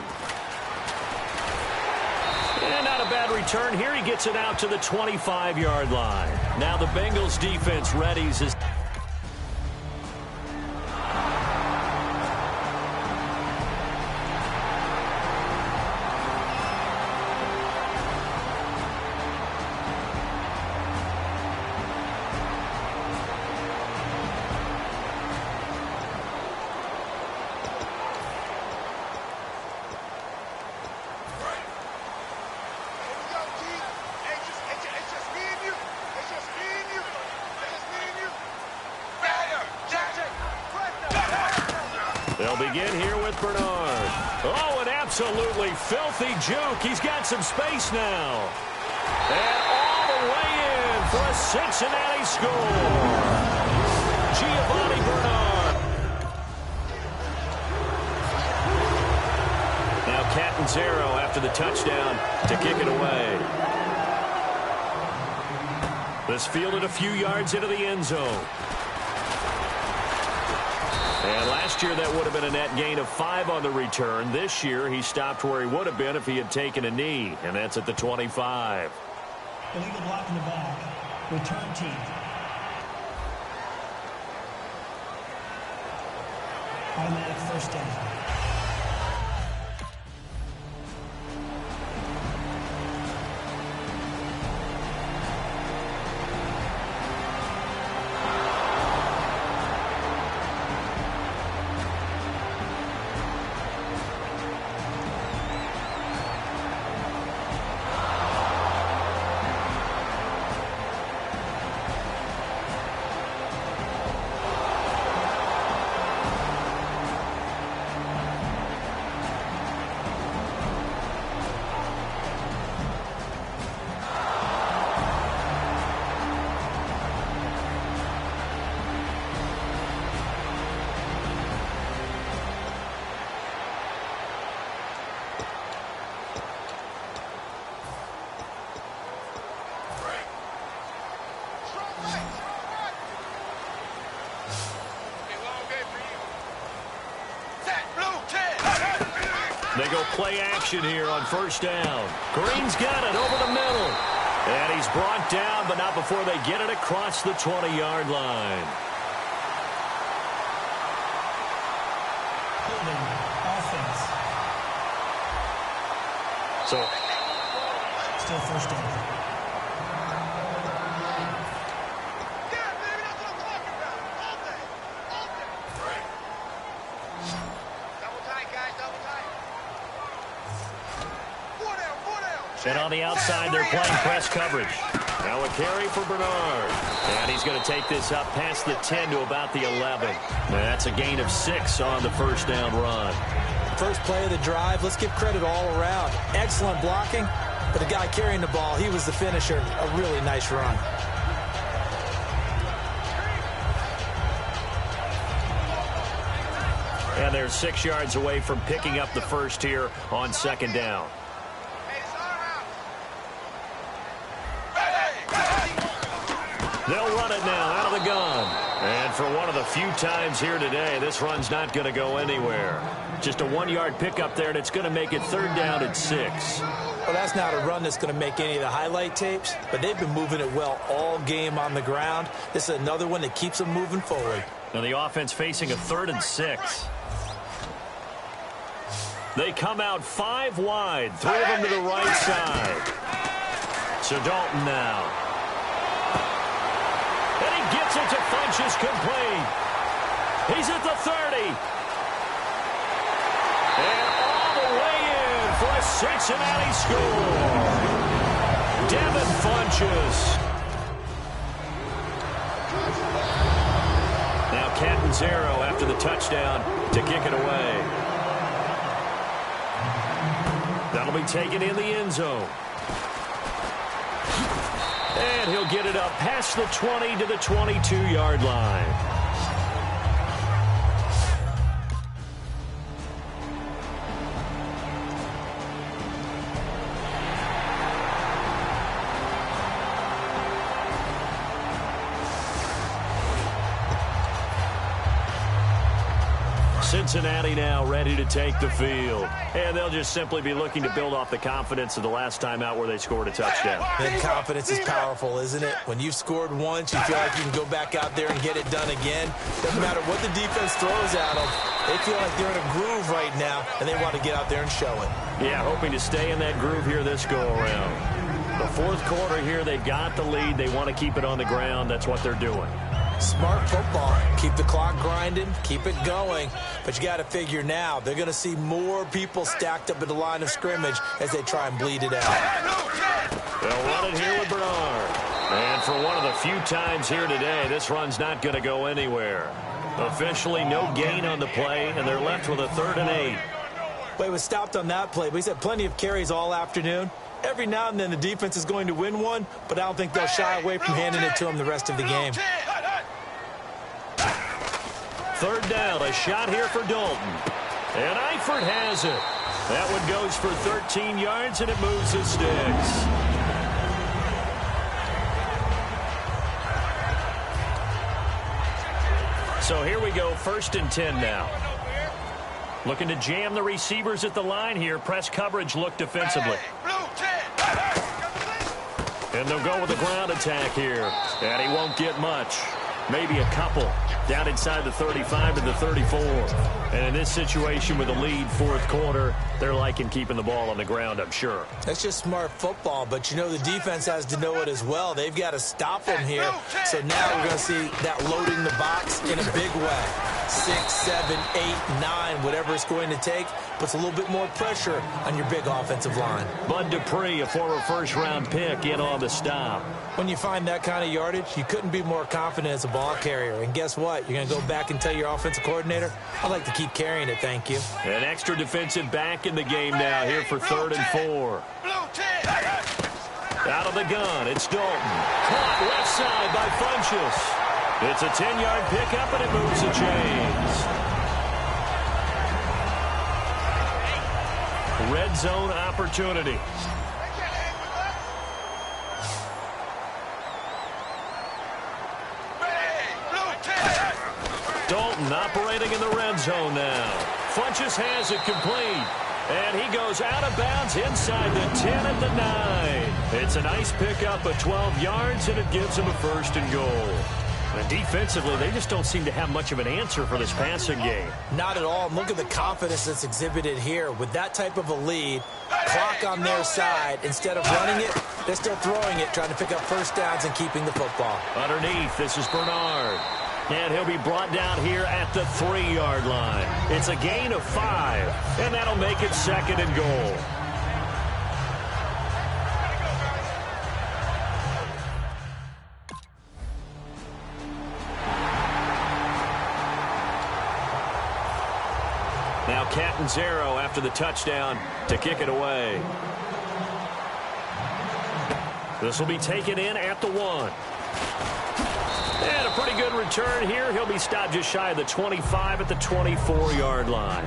And not a bad return here. He gets it out to the 25-yard line. Now the Bengals defense readies his... They'll begin here with Bernard. Oh, an absolutely filthy juke. He's got some space now. And all the way in for a Cincinnati score. Giovanni Bernard. Now Catanzaro after the touchdown to kick it away. This fielded a few yards into the end zone. And last year, that would have been a net gain of 5 on the return. This year, he stopped where he would have been if he had taken a knee, and that's at the 25. Illegal block in the back. Return team. Automatic 1st down. They go play action here on 1st down. Green's got it over the middle. And he's brought down, but not before they get it across the 20-yard line. So Still first down. and on the outside, they're playing press coverage. Now a carry for Bernard. And he's going to take this up past the 10 to about the 11. And that's a gain of 6 on the first down run. First play of the drive, let's give credit all around. Excellent blocking, but the guy carrying the ball, he was the finisher. A really nice run. And they're 6 yards away from picking up the first here on second down. They'll run it now out of the gun. And for one of the few times here today, this run's not going to go anywhere. Just a 1-yard pickup there, and it's going to make it third down at 6. Well, that's not a run that's going to make any of the highlight tapes, but they've been moving it well all game on the ground. This is another one that keeps them moving forward. Now the offense facing a 3rd and 6. They come out 5 wide, 3 of them to the right side. So Dalton now. And he gets it to Funchess complete. He's at the 30. And all the way in for a Cincinnati score. Devin Funchess. Now Catanzaro after the touchdown to kick it away. That'll be taken in the end zone. And he'll get it up past the 20 to the 22-yard line. Cincinnati now ready to take the field. And they'll just simply be looking to build off the confidence of the last time out where they scored a touchdown. And confidence is powerful, isn't it? When you've scored once, you feel like you can go back out there and get it done again. Doesn't matter what the defense throws at them. They feel like they're in a groove right now, and they want to get out there and show it. Yeah, hoping to stay in that groove here this go-around. The fourth quarter here, they've got the lead. They want to keep it on the ground. That's what they're doing. Smart football. Keep the clock grinding. Keep it going. But you got to figure now, they're going to see more people stacked up at the line of scrimmage as they try and bleed it out. They'll run it here with Bernard. And for one of the few times here today, this run's not going to go anywhere. Officially no gain on the play, and they're left with a 3rd and 8. Well, he was stopped on that play, but he's had plenty of carries all afternoon. Every now and then the defense is going to win one, but I don't think they'll shy away from handing it to him the rest of the game. 3rd down, a shot here for Dalton. And Eifert has it. That one goes for 13 yards, and it moves the sticks. So here we go, 1st and 10 now. Looking to jam the receivers at the line here. Press coverage look defensively. And they'll go with the ground attack here. And he won't get much. Maybe a couple. Down inside the 35 to the 34. And in this situation with a lead, 4th quarter, they're liking keeping the ball on the ground, I'm sure. That's just smart football, but you know the defense has to know it as well. They've got to stop them here. So now we're going to see that loading the box in a big way. 6, 7, 8, 9, whatever it's going to take, puts a little bit more pressure on your big offensive line. Bud Dupree, a former first-round pick, in on the stop. When you find that kind of yardage, you couldn't be more confident as a ball carrier. And guess what? You're going to go back and tell your offensive coordinator, I'd like to keep carrying it, thank you. An extra defensive back in the game now here for 3rd and 4. Out of the gun, it's Dalton. Caught left side by Funchess. It's a 10-yard pickup, and it moves the chains. Red zone opportunity. Dalton operating in the red zone now. Funchess has it complete. And he goes out of bounds inside the 10 at the 9. It's a nice pickup of 12 yards, and it gives him a 1st and goal. And defensively, they just don't seem to have much of an answer for this passing game. Not at all. Look at the confidence that's exhibited here. With that type of a lead, clock on their side, instead of running it, they're still throwing it, trying to pick up first downs and keeping the football. Underneath, this is Bernard. And he'll be brought down here at the 3-yard line. It's a gain of 5, and that'll make it 2nd and goal. Now Catanzaro after the touchdown to kick it away. This will be taken in at the 1. And a pretty good return here. He'll be stopped just shy of the 25 at the 24-yard line.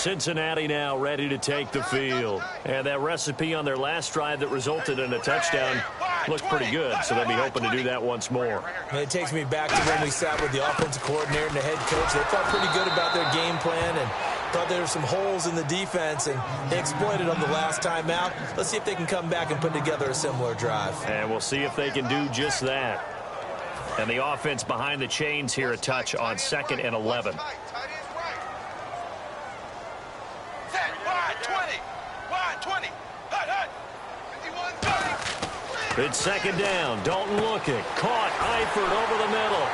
Cincinnati now ready to take the field. And that recipe on their last drive that resulted in a touchdown looked pretty good, so they'll be hoping to do that once more. And it takes me back to when we sat with the offensive coordinator and the head coach. They felt pretty good about their game plan and thought there were some holes in the defense, and they exploited them the last time out. Let's see if they can come back and put together a similar drive. And we'll see if they can do just that. And the offense behind the chains here a touch on 2nd and 11. It's 2nd down. Dalton looking. Caught. Eifert over the middle.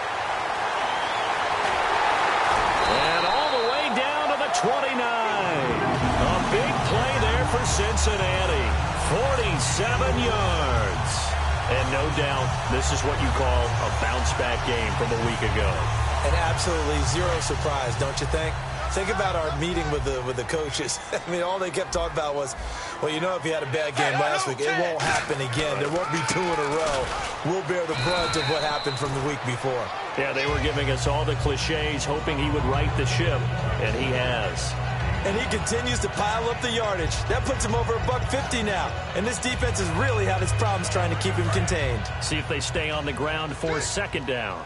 And all the way down to the 29. A big play there for Cincinnati. 47 yards. And no doubt, this is what you call a bounce-back game from a week ago. And absolutely zero surprise, don't you think? Think about our meeting with the coaches. I mean, all they kept talking about was, well, you know, if you had a bad game last week, it won't happen again. There won't be 2 in a row. We'll bear the brunt of what happened from the week before. Yeah, they were giving us all the cliches, hoping he would right the ship, and he has. And he continues to pile up the yardage. That puts him over $150 now. And this defense has really had its problems trying to keep him contained. See if they stay on the ground for 2nd down.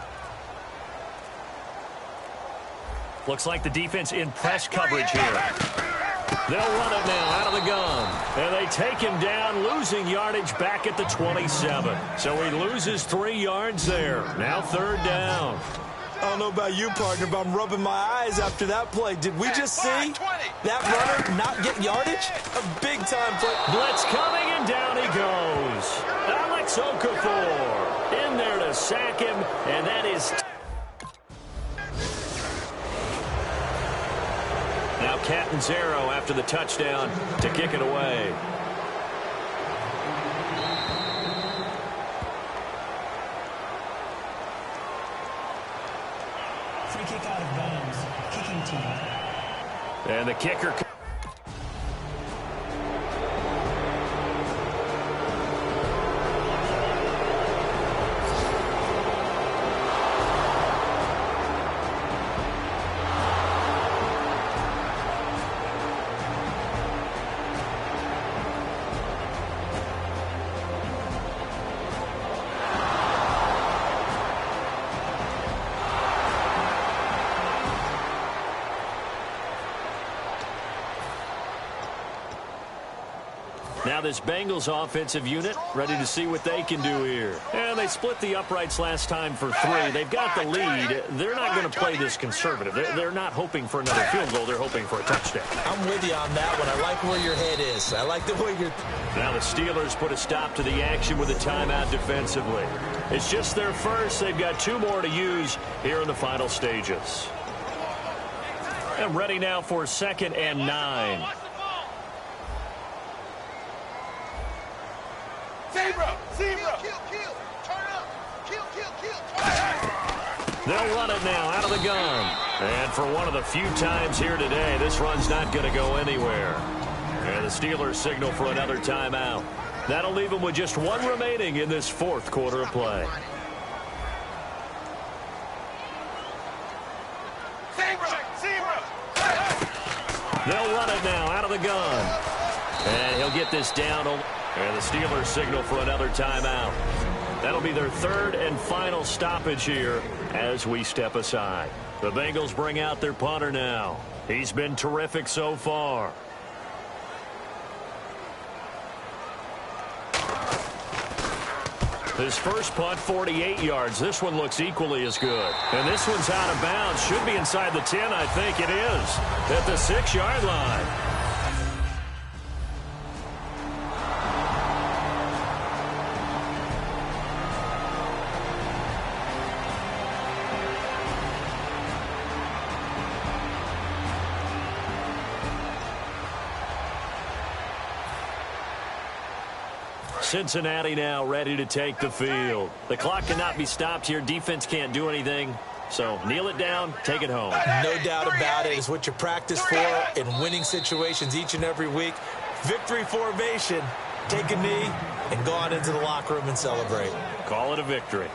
Looks like the defense in press coverage here. They'll run it now out of the gun. And they take him down, losing yardage back at the 27. So he loses 3 yards there. Now 3rd down. I don't know about you, partner, but I'm rubbing my eyes after that play. Did we just see that runner not get yardage? A big-time play. Blitz coming, and down he goes. Alex Okafor in there to sack him, and that is... Now Catanzaro after the touchdown to kick it away. Free kick out of bounds. Kicking team. And the kicker... Now this Bengals offensive unit ready to see what they can do here. And they split the uprights last time for 3. They've got the lead. They're not going to play this conservative. They're not hoping for another field goal. They're hoping for a touchdown. I'm with you on that one. I like where your head is. I like the way you're... Now the Steelers put a stop to the action with a timeout defensively. It's just their first. They've got 2 more to use here in the final stages. And ready now for 2nd and 9. Zebra. Kill. Turn up. Kill. They'll run it now out of the gun. And for one of the few times here today, this run's not going to go anywhere. And the Steelers signal for another timeout. That'll leave them with just 1 remaining in this 4th quarter of play. Zebra. They'll run it now out of the gun. And he'll get this down. And the Steelers signal for another timeout. That'll be their 3rd and final stoppage here as we step aside. The Bengals bring out their punter now. He's been terrific so far. His first punt, 48 yards. This one looks equally as good. And this one's out of bounds. Should be inside the 10, I think it is. At the 6-yard line. Cincinnati now ready to take the field. The clock cannot be stopped here. Defense can't do anything. So kneel it down, take it home. No doubt about it. It's what you practice for in winning situations each and every week. Victory formation. Take a knee and go on into the locker room and celebrate. Call it a victory.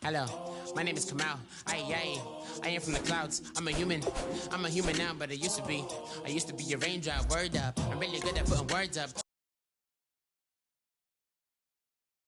Hello, my name is Kamal. I am from the clouds. I'm a human now, but I used to be a raindrop. Word up, I'm really good at putting words up.